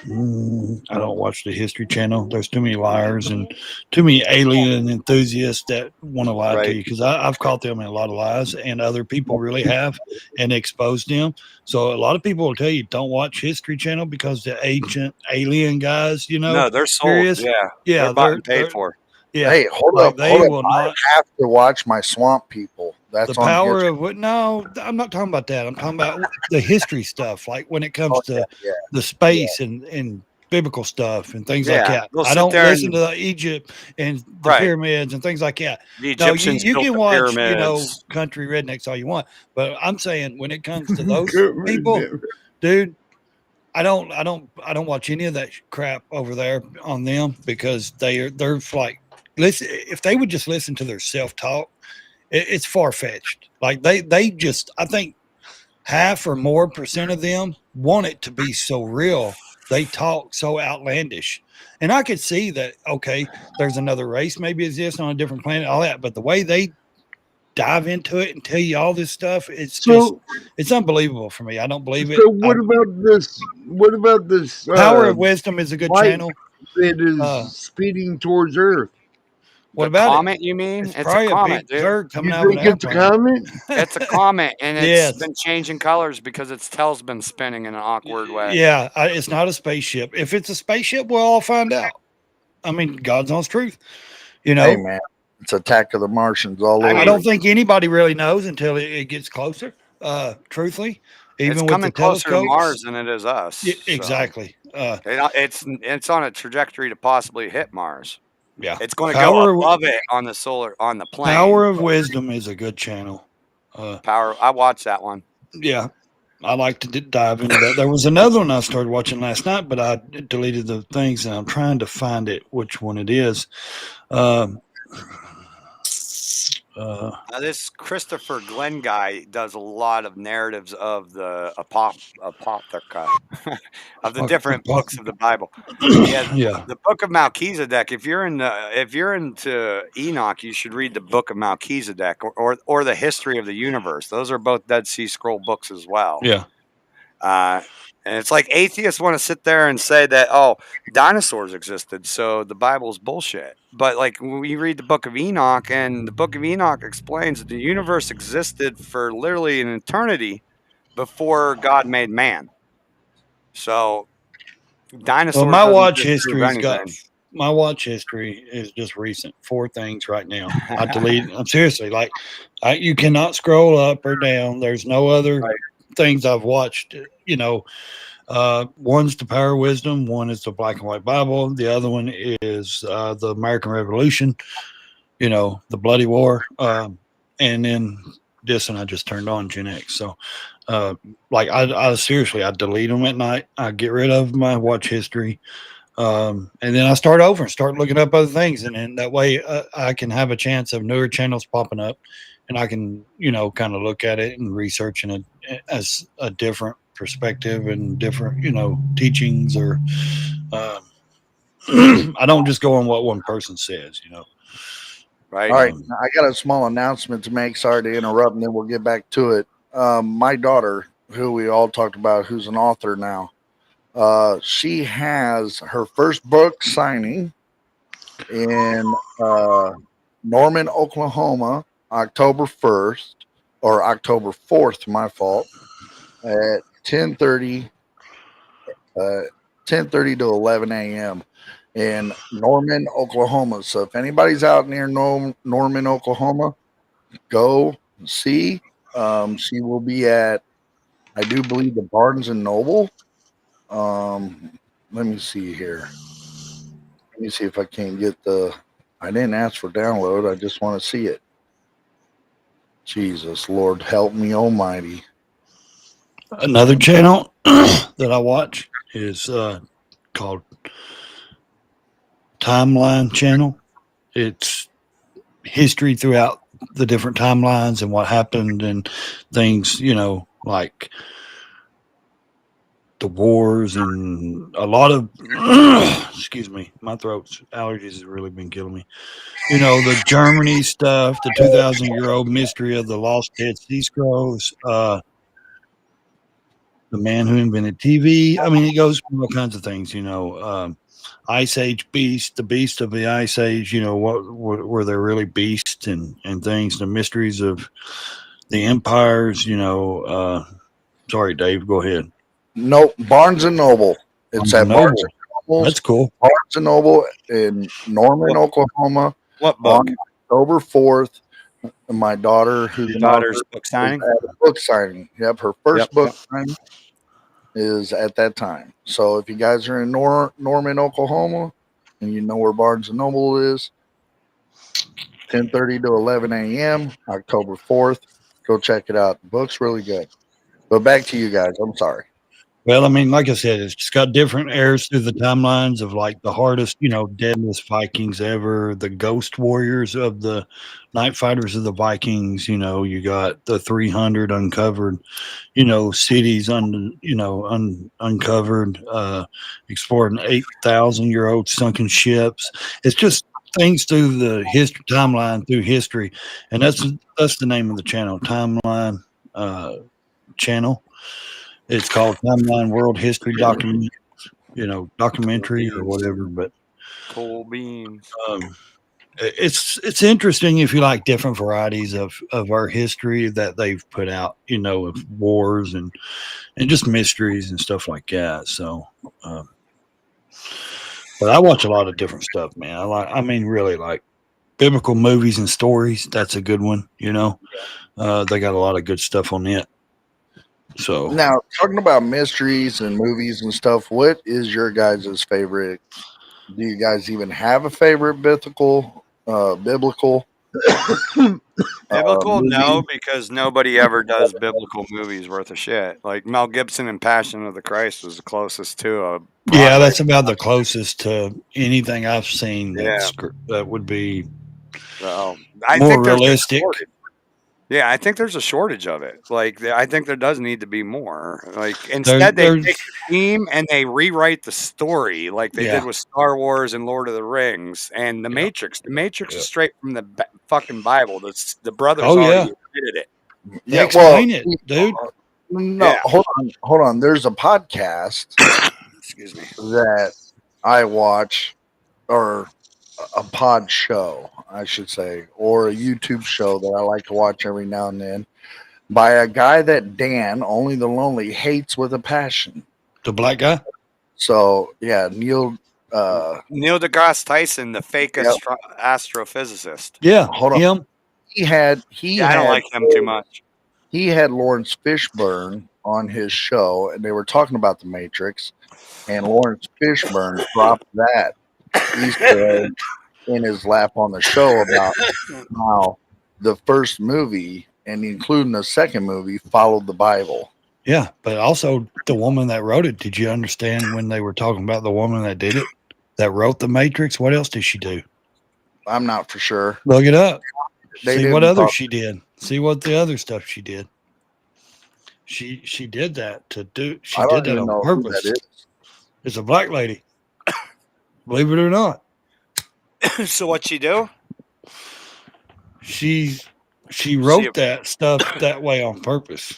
I don't watch the History Channel. There's too many liars and too many alien enthusiasts that want to lie to Right. you, because I've caught them in a lot of lies, and other people really have, and exposed them. So a lot of people will tell you don't watch History Channel because the ancient alien guys, No, they're sold. curious. Yeah. Yeah, They're bought and paid for. Yeah, Hey, hold like up, they hold up. will I not. have to watch my Swamp People. That's The on power History. of what? No, I'm not talking about that. I'm talking about the history stuff, like when it comes Oh, to yeah. the space and biblical stuff and things like Yeah. that. They'll I sit don't there listen and to Egypt and the right. pyramids and things like that. The No, Egyptians you built can the watch, pyramids. country rednecks all you want, but I'm saying when it comes to those Good people, riddance. dude, I don't watch any of that crap over there on them, because they're like, listen, if they would just listen to their self talk, it's far fetched. Like they just, I think half or more percent of them want it to be so real. They talk so outlandish. And I could see that, okay, there's another race maybe exists on a different planet, all that, but the way they dive into it and tell you all this stuff, So, it's unbelievable for me. I don't believe it. so what about this? What about this Power of Wisdom is a good light channel. that is Uh, speeding towards Earth? What The about it? comet, you mean? It's It's a probably a comet, big dude. bird coming You out of an think it's a airplane. comet? It's a comet, and it's Yes. been changing colors because its tail's been spinning in an awkward way. Yeah, it's not a spaceship. If it's a spaceship, we'll all find out. I mean, God's honest truth. You know, Hey, man, it's Attack of the Martians all over. I don't think anybody really knows until it gets closer. Truthfully, even It's with coming the closer to telescopes. Mars than it is us. Yeah, so exactly. it's on a trajectory to possibly hit Mars. Yeah, It's going to go Power above it on the plane. Power of Wisdom is a good channel. I watched that one. Yeah, I like to dive into that. There was another one I started watching last night, but I deleted the things, and I'm trying to find it, which one it is. This Christopher Glenn guy does a lot of narratives of the apocrypha of the different books of the Bible. Yeah, Yeah. the Book of Melchizedek. If you're into Enoch, you should read the Book of Melchizedek or the History of the Universe. Those are both Dead Sea Scroll books as well. Yeah. And it's like atheists want to sit there and say that, dinosaurs existed, so the Bible's bullshit. But like when we read the Book of Enoch, and the Book of Enoch explains that the universe existed for literally an eternity before God made man. So dinosaurs. Well, my doesn't watch disprove history's got anything. my watch history is just recent. 4 things right now. I deleted. I'm seriously like, you cannot scroll up or down. There's no other things I've watched. One's the Power of Wisdom. One is the Black and White Bible. The other one is the American Revolution. The Bloody War. And then this one I just turned on, Gen X. So, I seriously, I delete them at night. I get rid of my watch history. And then I start over and start looking up other things. And then that way I can have a chance of newer channels popping up, and I can, kind of look at it and research it as a different perspective and different, teachings, or I don't just go on what one person says, Right. All right, I got a small announcement to make. Sorry to interrupt, and then we'll get back to it. My daughter, who we all talked about, who's an author now, she has her first book signing in Norman, Oklahoma, October 1st or October 4th, my fault, at 10:30 to 11 a.m. in Norman, Oklahoma. So if anybody's out near Norman, Oklahoma, go see. She will be at, I do believe, the Barnes and Noble. Let me see here. Let me see if I can get I didn't ask for download. I just want to see it. Jesus, Lord, help me almighty. Another channel that I watch is called Timeline Channel. It's history throughout the different timelines and what happened and things, like the wars and a lot of excuse me, my throat's allergies has really been killing me. The Germany stuff, the 2,000-year-old mystery of the lost Dead Sea Scrolls, the the man who invented TV. I mean, it goes from all kinds of things, Ice Age beast, the beast of the Ice Age, what were they really beasts and things, the mysteries of the empires, sorry, Dave, go ahead. No, Barnes and Noble. It's Barnes at and Barnes Noble. and Noble. That's cool. Barnes and Noble in Norman, Oklahoma, What book? on October 4th. My daughter, who's Your daughter's book signing? at a book signing. Yep, her first book signing is at that time. So if you guys are in Norman, Oklahoma, and you know where Barnes and Noble is, 10:30 to 11 a.m. October 4th. Go check it out. The book's really good. But back to you guys. I'm sorry. Well, I mean, like I said, it's just got different eras through the timelines of like the hardest, deadliest Vikings ever, the ghost warriors of the night fighters of the Vikings. You got the 300 uncovered, cities uncovered, exploring 8,000-year-old sunken ships. It's just things through the history timeline through history, and that's the name of the channel, Timeline channel. It's called Timeline World History documentary or whatever. But Cool beans. it's interesting if you like different varieties of our history that they've put out, of wars and just mysteries and stuff like that. So, but I watch a lot of different stuff, man. Really like biblical movies and stories. That's a good one. They got a lot of good stuff on it. So now, talking about mysteries and movies and stuff, what is your guys' favorite? Do you guys even have a favorite biblical? Biblical? movie? No, because nobody ever does biblical movies worth of shit. Like Mel Gibson in Passion of the Christ was the closest to a. Yeah, that's about the closest to anything I've seen Yeah. that would be So, I more think there's a realistic. shortage. Yeah, I think there's a shortage of it. Like, I think there does need to be more. Like, instead they take a theme and they rewrite the story, like they did with Star Wars and Lord of the Rings and The Matrix. The Matrix is straight from the fucking Bible. The brothers already admitted it. Yeah, explain it, dude. No, Yeah. hold on. There's a podcast Excuse me. that I watch, or a pod show, I should say, or a YouTube show that I like to watch every now and then, by a guy that Dan, Only the Lonely, hates with a passion. The black guy? So yeah, Neil deGrasse Tyson, the fake astrophysicist. Yeah, hold on. him. I don't like him too much. He had Lawrence Fishburne on his show, and they were talking about the Matrix, and Lawrence Fishburne dropped that Easter egg in his lap on the show about how the first movie and including the second movie followed the Bible. Yeah, but also the woman that wrote it. Did you understand when they were talking about the woman that did it, that wrote the Matrix? What else did she do? I'm not for sure. Look it up. They See what didn't other talk- she did. See what the other stuff she did. She did that to do. She I did don't that even on know who purpose. that is. It's a black lady. Believe it or not. So what she do? She wrote that stuff that way on purpose.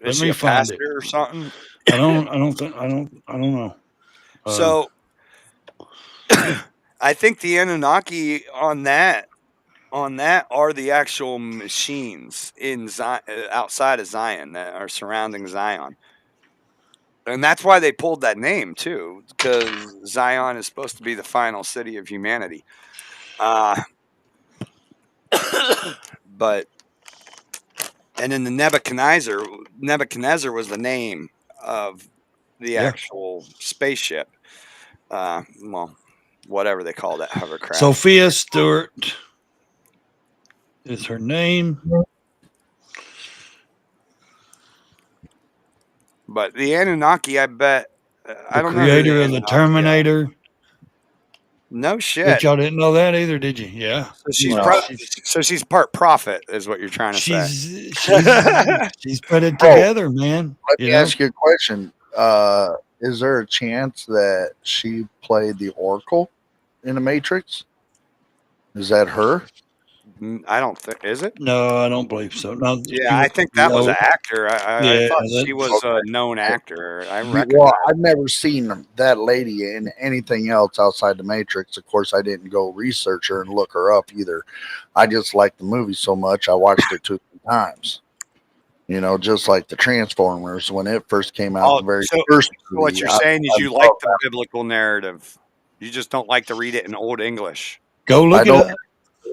Is Let she me a find pastor it. or something? I don't know. So I think the Anunnaki on that are the actual machines in outside of Zion that are surrounding Zion. And that's why they pulled that name too, because Zion is supposed to be the final city of humanity. But and then the Nebuchadnezzar was the name of the actual spaceship. Well, whatever they call that hovercraft. Sophia Stewart is her name. But the Anunnaki, I bet, I don't know. Creator of the Terminator. No shit. Bet y'all didn't know that either, did you? Yeah. So she's part prophet, is what you're trying to say. She's put it together, man. Let me ask you a question. Is there a chance that she played the Oracle in the Matrix? Is that her? I don't think is it. No, I don't believe so. No, Yeah, I think that was an actor. I Yeah, thought that- she was a known actor. I Well, recognize. I've never seen that lady in anything else outside the Matrix. Of course, I didn't go research her and look her up either. I just liked the movie so much, I watched it 2 times. You know, just like the Transformers when it first came out. Oh, The very so first what movie, you're saying is I you love like the biblical narrative. You just don't like to read it in Old English. Go I look it don't up.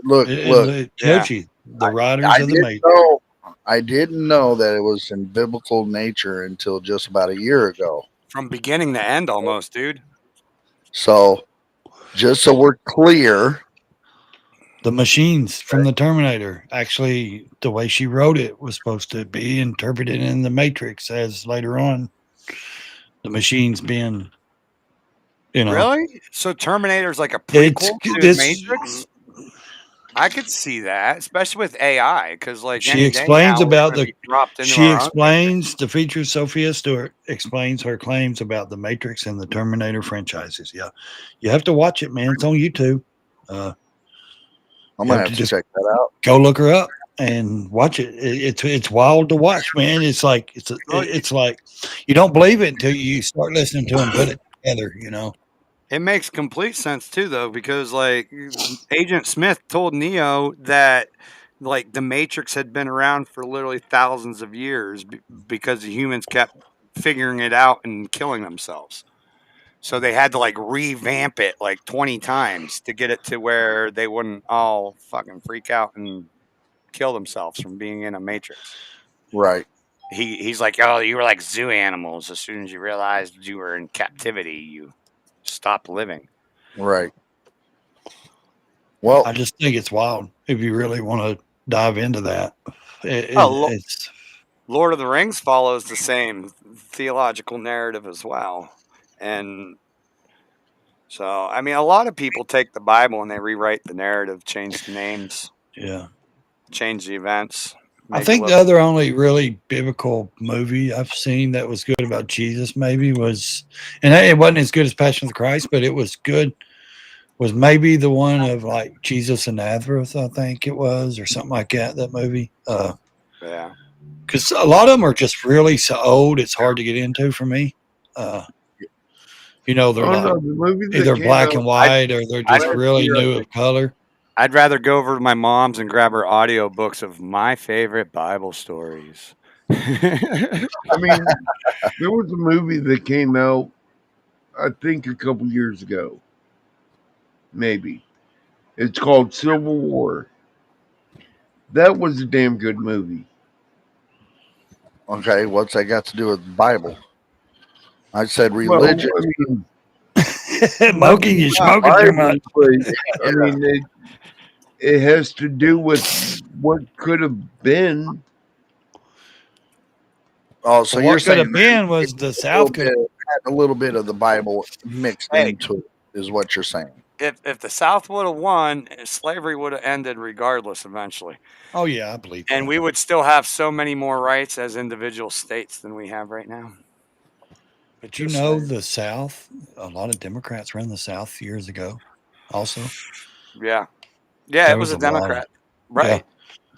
look. It shows you the writers I of the didn't Matrix. know. I didn't know that it was in biblical nature until just about a year ago. From beginning to end, almost, dude. So, just so we're clear, The machines from the Terminator, actually, the way she wrote it was supposed to be interpreted in the Matrix as later on the machines being, Really? So Terminator's like a It's prequel to this. Matrix? I could see that, especially with AI, because like She any day explains now, we're about gonna the. be dropped into She our own. explains the features. Sophia Stewart explains her claims about the Matrix and the Terminator franchises. Yeah, you have to watch it, man. It's on YouTube. I'm You gonna have have to to just check that out. go look her up and watch it. It's wild to watch, man. It's like it's like you don't believe it until you start listening to them put it together. You know. It makes complete sense too, though, because like Agent Smith told Neo that like the Matrix had been around for literally thousands of years because the humans kept figuring it out and killing themselves. So they had to like revamp it like 20 times to get it to where they wouldn't all fucking freak out and kill themselves from being in a Matrix. Right. He's like, oh, you were like zoo animals. As soon as you realized you were in captivity, you stopped living. Right. Well, I just think it's wild if you really want to dive into that. It's Lord of the Rings follows the same theological narrative as well. And so, I mean, a lot of people take the Bible and they rewrite the narrative, change the names, yeah. change the events. I make it think look- the other only really biblical movie I've seen that was good about Jesus maybe was, and it wasn't as good as Passion of the Christ, but it was good. Was maybe the one of like Jesus and Nazareth, I think it was, or something like that. That movie. yeah. Because a lot of them are just really so old, it's hard to get into for me. You know, they're Oh like no, the movie that either came black out, and white or they're just I- really new of color. I'd rather go over to my mom's and grab her audio books of my favorite Bible stories. I mean, there was a movie that came out, I think, a couple years ago. Maybe. It's called Civil War. That was a damn good movie. okay. What's that got to do with the Bible? I said Well, religion. I mean, Moki, you smoking too much. but, I mean, it has to do with what could have been. Oh, so What you're could saying have been was the South could have. a little bit of the Bible mixed Hey. into it, is what you're saying. If the South would have won, slavery would have ended regardless eventually. Oh yeah, I believe. And that. we would still have so many more rights as individual states than we have right now. But you know, the South, a lot of Democrats ran the South years ago. Also, Yeah. Yeah, There it was was a a lot of- Democrat. Right.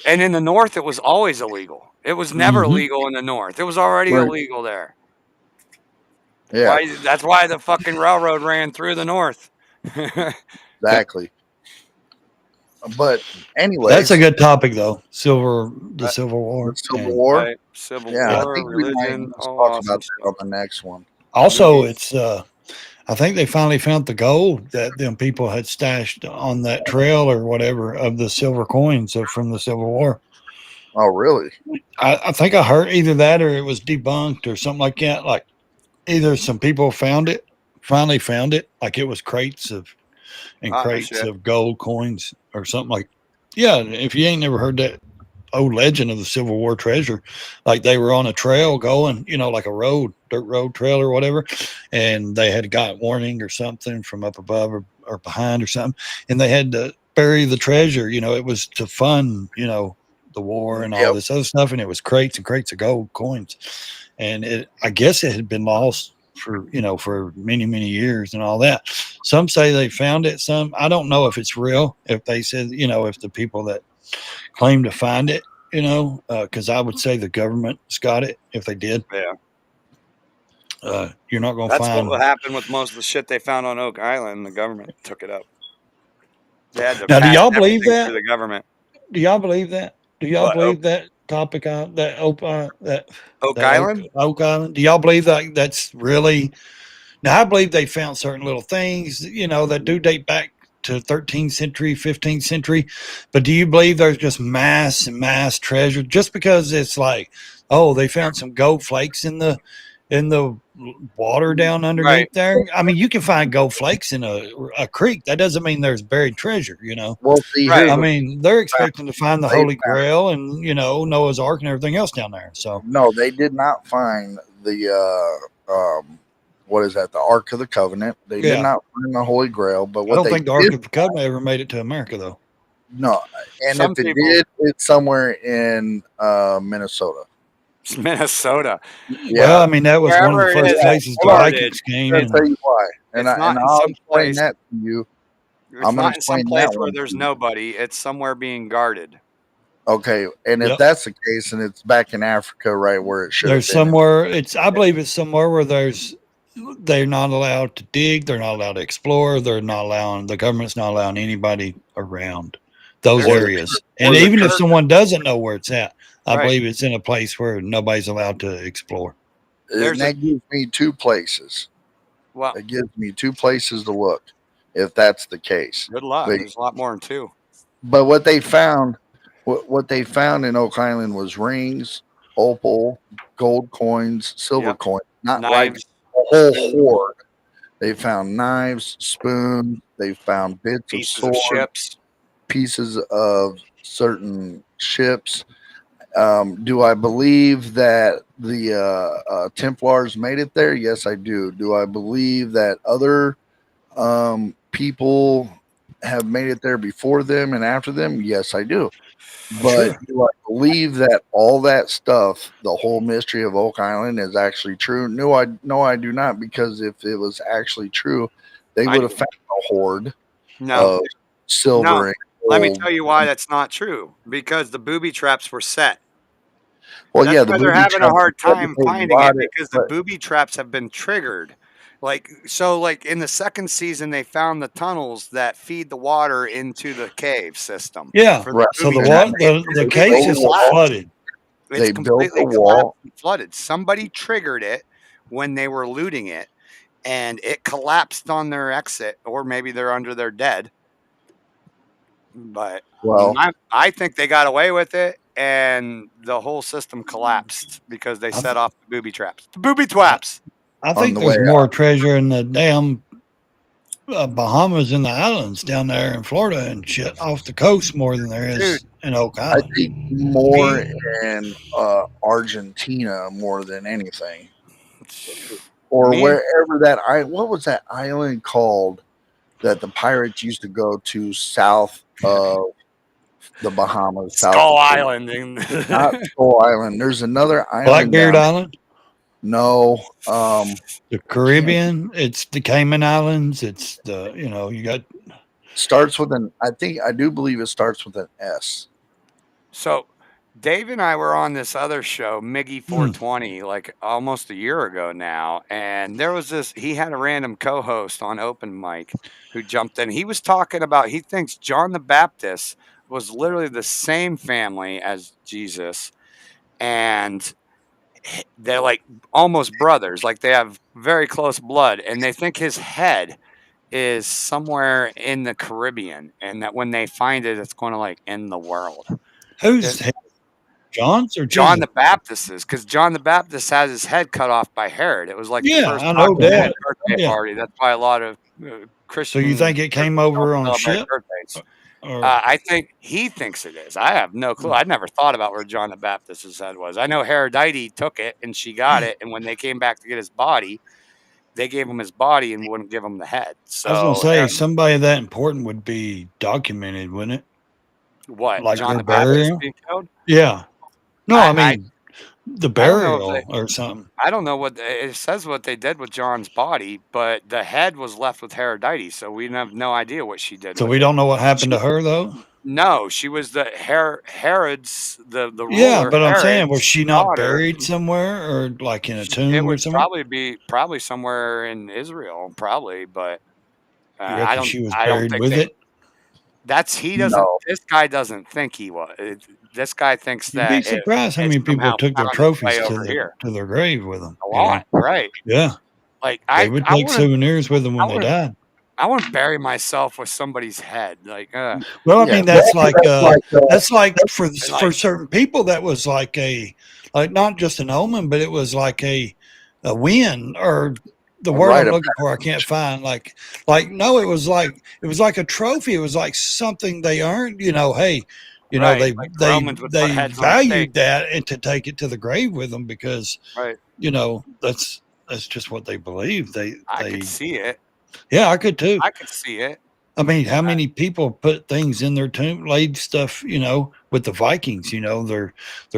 And in the North, it was always illegal. It was never Mhm. legal in the North. It was already Right. illegal there. Yeah, Why, that's why the fucking railroad ran through the North. exactly. But anyway, that's a good topic though. The Civil War. Civil And War. Right? Civil Yeah, I War, think we might religion, just all talk awesome about that stuff. on the next one. Also, it's I think they finally found the gold that them people had stashed on that trail or whatever of the silver coins from the Civil War. Oh, really? I think I heard either that or it was debunked or something like that. Like either some people finally found it, like it was crates of shit. of gold coins or something like. Yeah, if you ain't never heard that old legend of the Civil War treasure, like they were on a trail going, like a dirt road trail or whatever, and they had got warning or something from up above or behind or something, and they had to bury the treasure. It was to fund, the war and all Yep. this other stuff, and it was crates and crates of gold coins, and I guess it had been lost for many, many years and all that. Some say they found it. Some, I don't know if it's real. If they said, if the people that claim to find it. Because I would say the government's got it if they did. Yeah. You're not going to That's find. what happened with most of the shit they found on Oak Island. The government took it up. They had to Now, do patent y'all believe everything that? through the government. Do y'all believe that? Do y'all What, believe that topic on that Oak that Island? Oak Island? Do y'all believe that that's really? Now, I believe they found certain little things, that do date back to 13th century, 15th century. But do you believe there's just mass and mass treasure just because it's like, oh, they found some gold flakes in the water down underneath Right. there? I mean, you can find gold flakes in a creek. That doesn't mean there's buried treasure, Well, see, Right. here's I the- mean, they're expecting to find the They Holy found- Grail and Noah's Ark and everything else down there. So no, they did not find the what is that? The Ark of the Covenant. They Yeah. did not find the Holy Grail. But I what don't they think the Ark did, of the Covenant ever made it to America, though. no, and Some if it people- did, it's somewhere in Minnesota. It's Minnesota. Yeah, Well, I mean, that was one of the Wherever it first is, places the hold on. Vikings came. I'll And tell you why, and It's not in I'll some explain place- that to you. It's I'm gonna not in some explain place that where one there's to you. nobody. It's somewhere being guarded. Okay, and if Yep. that's the case, and it's back in Africa, right where it should. there's somewhere. I believe it's somewhere where they're not allowed to dig. They're not allowed to explore. The government's not allowing anybody around those There's- areas. And there's a even if curtain. someone doesn't know where it's at, I Right. believe it's in a place where nobody's allowed to explore. There's And that gives me two places. Well, It gives me two places to look, if that's the case. good luck. Wait. There's a lot more than two. But what they found in Oak Island was rings, opal, gold coins, silver Yep. coins, not like Knives. a whole hoard. They found knives, spoons. They found bits Pieces of of sword, ships. pieces of certain ships. Do I believe that the Templars made it there? Yes, I do. Do I believe that other people have made it there before them and after them? Yes, I do. But Sure. do I believe that all that stuff, the whole mystery of Oak Island, is actually true? No, I do not. Because if it was actually true, they I would have do. found a hoard No. of silver No. and Let me gold. tell you why that's not true. Because the booby traps were set. Well, That's yeah, why they're booby having a traps hard are time they finding it rotted, because the but- booby traps have been triggered. Like in the second season, they found the tunnels that feed the water into the cave system. Yeah. for Right. So booby the traps. the It's cave built system a wall. flooded. It's They built completely a wall. collapsed and flooded. Somebody triggered it when they were looting it, and it collapsed on their exit, or maybe they're under their dead. But Well, I think they got away with it, and the whole system collapsed because they set off the booby traps. The booby traps. I think the there's way more treasure in the damn Bahamas and the islands down there in Florida and shit off the coast more than there is in Oak I Island. think more in Argentina more than anything, or Me? wherever that what was that island called that the pirates used to go to south of the Bahamas? South Skull of- Island. not Skull Island. There's another island. Blackbeard down- Island, No, the Caribbean, it's the Cayman Islands, it's you got starts with an. I do believe it starts with an S. So, Dave and I were on this other show, Miggy 420, like almost a year ago now. And there was he had a random co host on Open Mic who jumped in. He was talking about, he thinks John the Baptist was literally the same family as Jesus. And they're like almost brothers, like they have very close blood. And they think his head is somewhere in the Caribbean. And that when they find it, it's going to like end the world. who's John's or John Jesus? the Baptist is, because John the Baptist has his head cut off by Herod. It was like Yeah, the first I know popular that. birthday Yeah. party. That's why a lot of So Christians. you think it came over on a celebrate ship? birthdays. Or, I think he thinks it is. I have no clue. I'd never thought about where John the Baptist's head was. I know Herodite took it and she got it, and when they came back to get his body, they gave him his body and wouldn't give him the head. So I was gonna say and somebody that important would be documented, wouldn't it? what? like John their the Baptist burial? being killed? Yeah. No, I- I mean the I don't know burial if or something. I don't know what it says what they did with John's body, but the head was left with Herodite, so we have no idea what she did. So with we it. don't know what happened to her though. No, she was the Herod's the Yeah, ruler. but I'm saying, was Herod's she not daughter. buried somewhere or like in a It tomb or would somewhere? probably somewhere in Israel, probably, but You I reckon she was don't buried think with they. it? He doesn't. No. This guy doesn't think he was. This guy thinks You'd be that surprised how it many people somehow took their found its way trophies over here. to their grave with them. A lot, right? Yeah, Like they would take souvenirs with them when I they wouldn't- died. I wouldn't bury myself with somebody's head. Like, Well, I Yeah, mean, that's like for like- certain people that was like not just an omen, but it was like a win or the word Right I'm of looking for. I can't find no, it was like a trophy. It was like something they earned. You know, hey, you know right, like Romans would put heads on a valued stake. that and to take it to the grave with them because Right. you know that's just what they believe. I could see it. Yeah, I could too. I could see it. I mean, how many people put things in their tomb, laid stuff, you know, with the Vikings, you know, their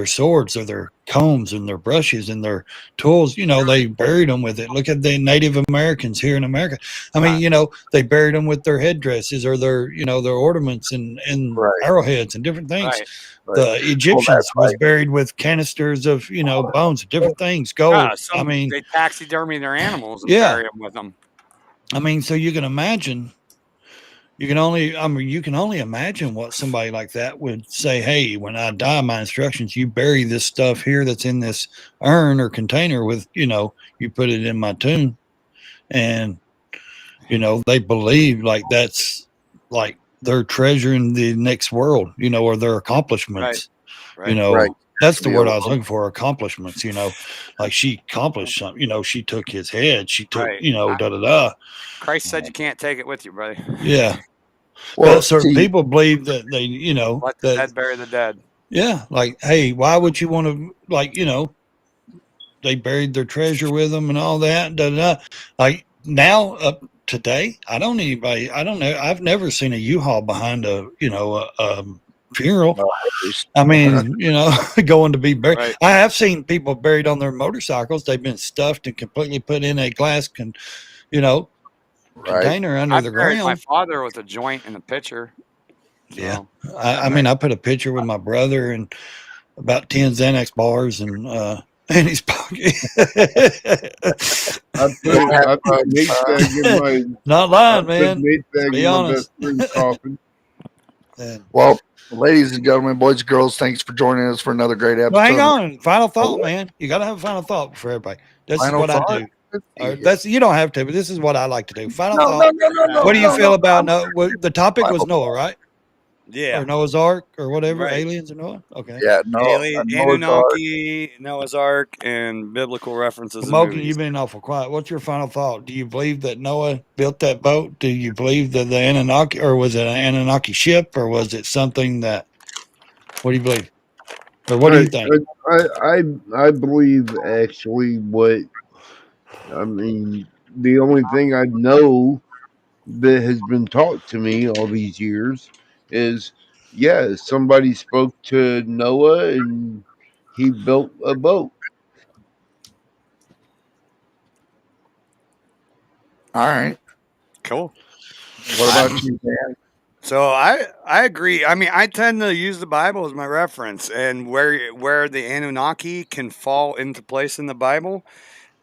swords or their combs and their brushes and their tools, you know, they buried them with it. Look at the Native Americans here in America. I mean, you know, they buried them with their headdresses or their, you know, their ornaments and Right. arrowheads and different things. Right. The Egyptians was right. buried with canisters of, you know, bones, different things, gold. I mean, they taxidermy their animals and Yeah. bury them with them. I mean, so you can imagine. You can only imagine what somebody like that would say. Hey, when I die, my instructions: you bury this stuff here that's in this urn or container with, you know, you put it in my tomb, and you know they believe like that's like their treasure in the next world, you know, or their accomplishments. Right. You know, Right. that's the word I was looking for. Accomplishments. You know, like she accomplished something. You know, she took his head. She took, Right. you know, da da da. Christ said you can't take it with you, buddy. Yeah. Well, But certain see, people believe that they, you know, Let the that dead bury the dead. yeah, like, hey, why would you want to, like, you know, they buried their treasure with them and all that. Da, da, da. Like now, up today, I don't know. I've never seen a U-Haul behind a, you know, a funeral. well, at least- I mean, you know, going to be buried. Right. I have seen people buried on their motorcycles. They've been stuffed and completely put in a glass, you know, right. container under I the buried my ground. father with a joint and a pitcher. Yeah. I mean, I put a picture with my brother and about 10 Xanax bars and in his pocket. I put Nate Tag in my. Not lying, man. Nate Tag Be in my honest. best friend's coffin. And- Well, ladies and gentlemen, boys and girls, thanks for joining us for another great episode. well, hang on. Final thought, man. You got to have a final thought for everybody. This Final is what thought? I do. Or that's you don't have to, but this is what I like to do. Final No, thought. no. What do you no, feel no. about Noah? The topic was Final Noah, right? Yeah. Or Noah's Ark or whatever. Right. Aliens or Noah. Okay. Yeah, no. Anunnaki, Noah's Ark, and biblical references. in Mogan, movies. you've been awful quiet. What's your final thought? Do you believe that Noah built that boat? Do you believe that the Anunnaki, or was it an Anunnaki ship, or was it something that? What do you believe? Or what do you think? I believe actually what I mean. The only thing I know that has been taught to me all these years is, yeah, somebody spoke to Noah and he built a boat. All right. Cool. What about you, Dan? So I agree. I mean, I tend to use the Bible as my reference, and where the Anunnaki can fall into place in the Bible,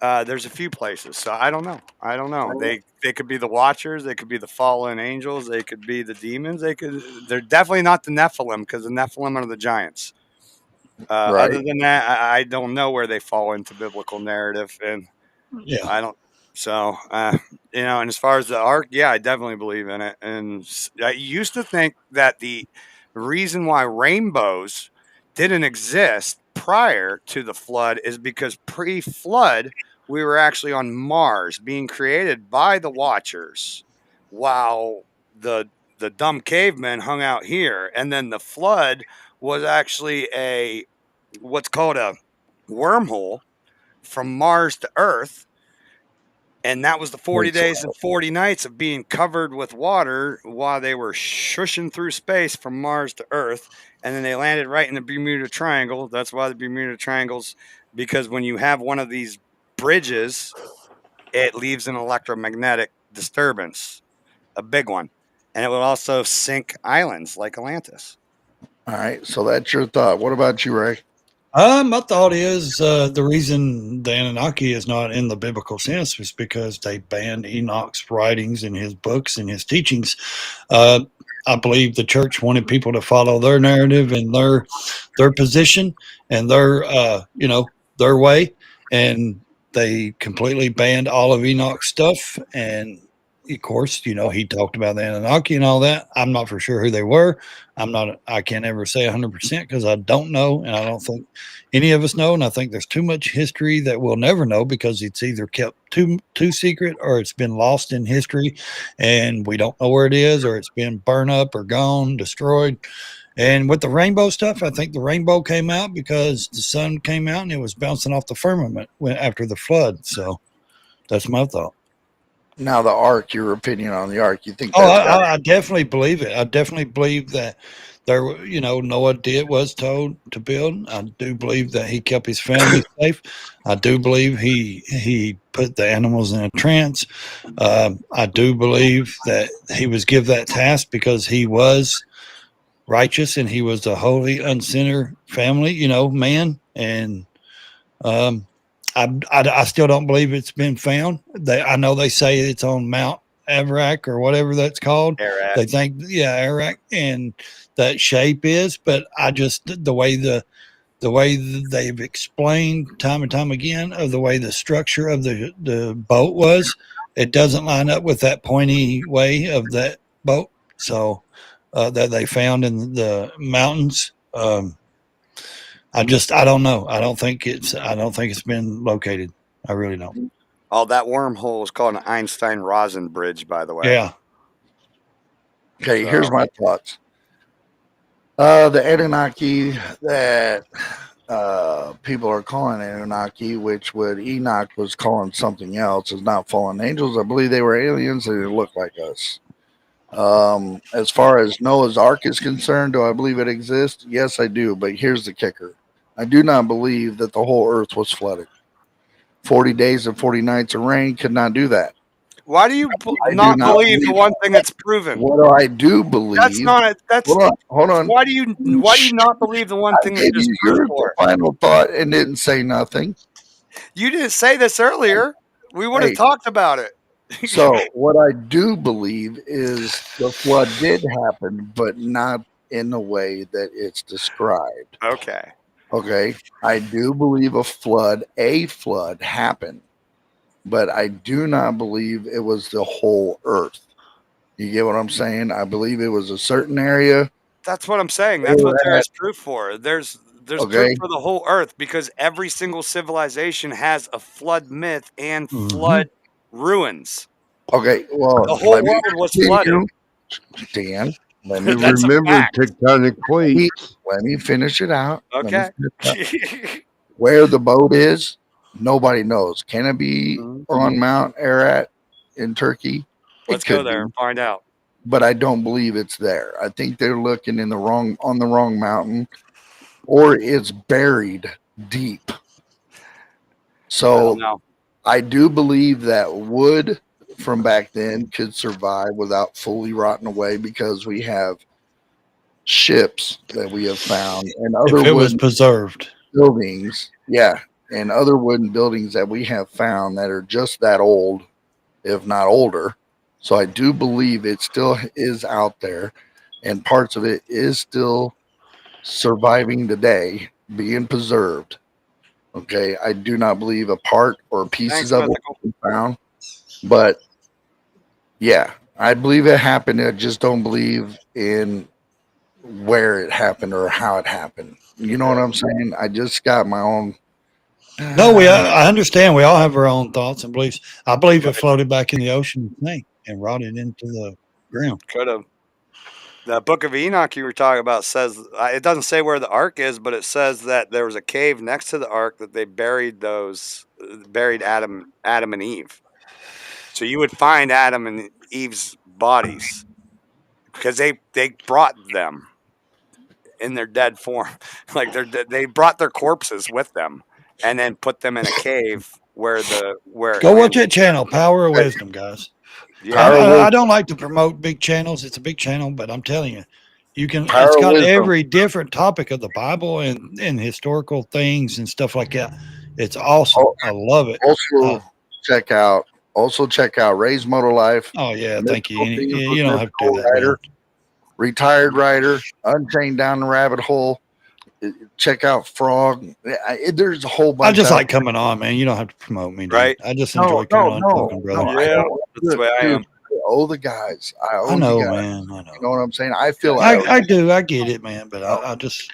there's a few places. So I don't know. They could be the Watchers. They could be the fallen angels. They could be the demons. They're definitely not the Nephilim, because the Nephilim are the giants. Right. Other than that, I don't know where they fall into biblical narrative, and Yeah. I don't. So, you know, and as far as the ark, yeah, I definitely believe in it. And I used to think that the reason why rainbows didn't exist prior to the flood is because pre-flood, we were actually on Mars being created by the Watchers, while the dumb cavemen hung out here. And then the flood was actually what's called a wormhole from Mars to Earth. And that was the 40 days and 40 nights of being covered with water while they were shushing through space from Mars to Earth. And then they landed right in the Bermuda Triangle. That's why the Bermuda Triangle's, because when you have one of these bridges, it leaves an electromagnetic disturbance, a big one. and it will also sink islands like Atlantis. All right. So that's your thought. What about you, Ray? My thought is the reason the Anunnaki is not in the biblical sense is because they banned Enoch's writings and his books and his teachings. I believe the church wanted people to follow their narrative and their position and their their way, and they completely banned all of Enoch's stuff. And of course, he talked about the Anunnaki and all that. I'm not for sure who they were. I can't ever say 100% because I don't know, and I don't think any of us know. And I think there's too much history that we'll never know because it's either kept too secret or it's been lost in history and we don't know where it is, or it's been burned up or gone, destroyed. And with the rainbow stuff, I think the rainbow came out because the sun came out and it was bouncing off the firmament after the flood. So that's my thought. Now the ark. Your opinion on the ark? You think? Oh, I definitely believe it. I definitely believe that Noah was told to build. I do believe that he kept his family safe. I do believe he put the animals in a trance. I do believe that he was given that task because he was righteous and he was a holy, unsinner family, man. And I still don't believe it's been found. I know they say it's on Mount Ararat or whatever that's called. Ararat. They think, Ararat, and that shape is. But I just the way they've explained time and time again of the way the structure of the boat was, it doesn't line up with that pointy way of that boat. So that they found in the mountains. I don't know. I don't think it's been located. I really don't. Oh, that wormhole is called an Einstein-Rosen bridge, by the way. Yeah. Okay, here's my thoughts. The Anunnaki that people are calling Anunnaki, which what Enoch was calling something else, is not fallen angels. I believe they were aliens and they look like us. As far as Noah's Ark is concerned, do I believe it exists? Yes, I do. But here's the kicker. I do not believe that the whole earth was flooded. 40 days and 40 nights of rain could not do that. Why do you I not do not believe the believe one thing that's proven? What I do believe. That's not. That's hold on. Why do you not believe the one I thing gave that's you proved your for? final thought and didn't say nothing. You didn't say this earlier. We would have Hey. talked about it. So what I do believe is the flood did happen, but not in the way that it's described. Okay. Okay. I do believe a flood happened, but I do not believe it was the whole earth. You get what I'm saying? I believe it was a certain area. That's what I'm saying. That's what there is proof for. There's Okay. proof for the whole earth because every single civilization has a flood myth and Mhm. flood ruins. Okay. Well, The whole world was flooded. Dan, let me You That's a remember fact. tectonic plates. let me finish it out. Let me Okay. finish it out. Where the boat is, nobody knows. Can it be on Mount Ararat in Turkey? Let's It go could there be, and find out. but I don't believe it's there. I think they're looking on the wrong mountain, or it's buried deep. So No. I do believe that wood from back then could survive without fully rotting away because we have ships that we have found and other If it was wooden preserved. buildings. Yeah. And other wooden buildings that we have found that are just that old, if not older. So I do believe it still is out there and parts of it is still surviving today, being preserved. Okay. I do not believe a part or pieces Thanks, of it Mythical. were found, but yeah, I believe it happened. I just don't believe in where it happened or how it happened. You know what I'm saying? I just got my own. No, I understand. We all have our own thoughts and beliefs. I believe it floated back in the ocean and rotted into the ground. Could have. The Book of Enoch you were talking about says it doesn't say where the ark is, but it says that there was a cave next to the ark that they buried Adam and Eve. So you would find Adam and Eve's bodies because they brought them in their dead form, like they brought their corpses with them and then put them in a cave where Go watch that channel, Power of Wisdom, guys. Yeah. I don't like to promote big channels. It's a big channel, but I'm telling you, you can. Power It's of got wisdom. every different topic of the Bible and historical things and stuff like that. It's awesome. Oh, I love it. Also check out Ray's Moto Life. Oh yeah, thank you. Mythical Things with You don't have to do Mythical that, man. Rider, Retired Rider, Unchained Down the Rabbit Hole. Check out Frog. There's a whole bunch. I just out like coming on, man. You don't have to promote me, dude. Right. I just enjoy coming on talking, brother. no, I Yeah, don't. that's the way I am. I owe the guys. I owe I know, you guys. man. I know. You know what I'm saying? I feel like I do. I get it, man. But I just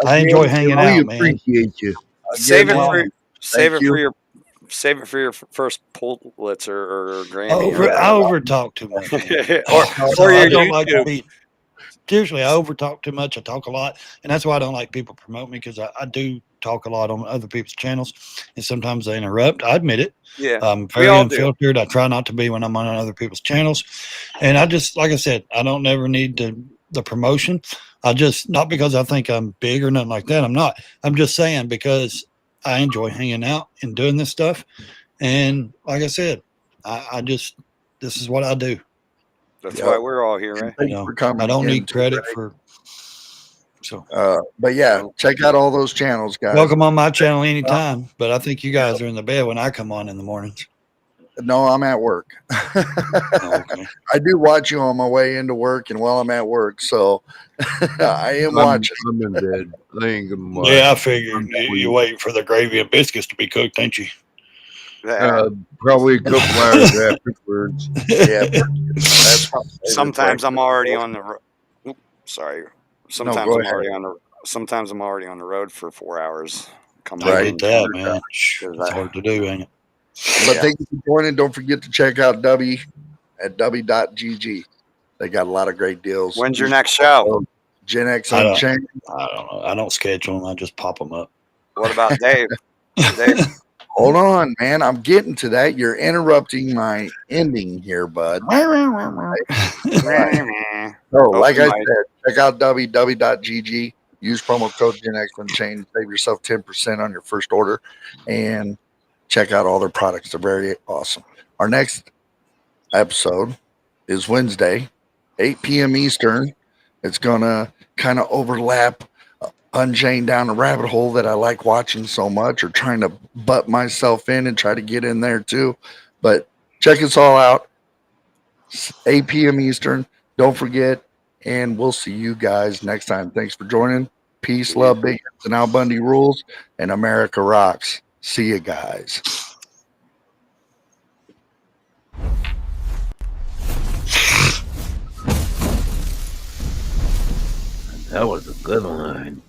I again, enjoy hanging We out, man. appreciate you. Save it again, for save it you. for your save it for your first Pulitzer or Grammy. I over talk too much. man. or I your don't like to YouTube. be. Seriously, I over talk too much. I talk a lot, and that's why I don't like people promote me because I do talk a lot on other people's channels, and sometimes they interrupt. I admit it. Yeah. I'm We very all do. unfiltered. I try not to be when I'm on other people's channels, and I just, like I said, I don't never need the promotion. I just, not because I think I'm big or nothing like that. I'm not. I'm just saying because I enjoy hanging out and doing this stuff, and like I said, I just, this is what I do. That's Yeah. why we're all here, right? Thank You you know, for coming. I don't again, need too, credit Ray. for. So But yeah, check out all those channels, guys. welcome on my channel anytime. But I think you guys are in the bed when I come on in the mornings. No, I'm at work. Oh, okay. I do watch you on my way into work and while I'm at work, so I am watching. I'm in bed. I ain't gonna lie. Yeah, I figured you're waiting for the gravy and biscuits to be cooked, ain't you? Probably a couple hours afterwards. Yeah, that's my favorite Sometimes I'm breakfast. already on the road. Sorry. Sometimes go I'm ahead. already on the. Sometimes I'm already on the road for 4 hours. Come I Right. get that, man. It's hard to do, ain't it? But Yeah. thank you for joining. Don't forget to check out W at W.GG. They got a lot of great deals. When's your next show? Gen X I don't- Unchained. I don't know. I don't schedule them. I just pop them up. What about Dave? Dave, Hold on, man. I'm getting to that. You're interrupting my ending here, bud. So, like I Okay. said, check out W.GG. Use promo code Gen X Unchained. Save yourself 10% on your first order. And check out all their products. They're very awesome. Our next episode is Wednesday, 8 p.m. Eastern. It's going to kind of overlap Unchained Down the Rabbit Hole that I like watching so much, or trying to butt myself in and try to get in there too. But check us all out. 8 p.m. Eastern. Don't forget. And we'll see you guys next time. Thanks for joining. Peace, love, big ups, and Al Bundy rules. And America rocks. See you guys. That was a good line.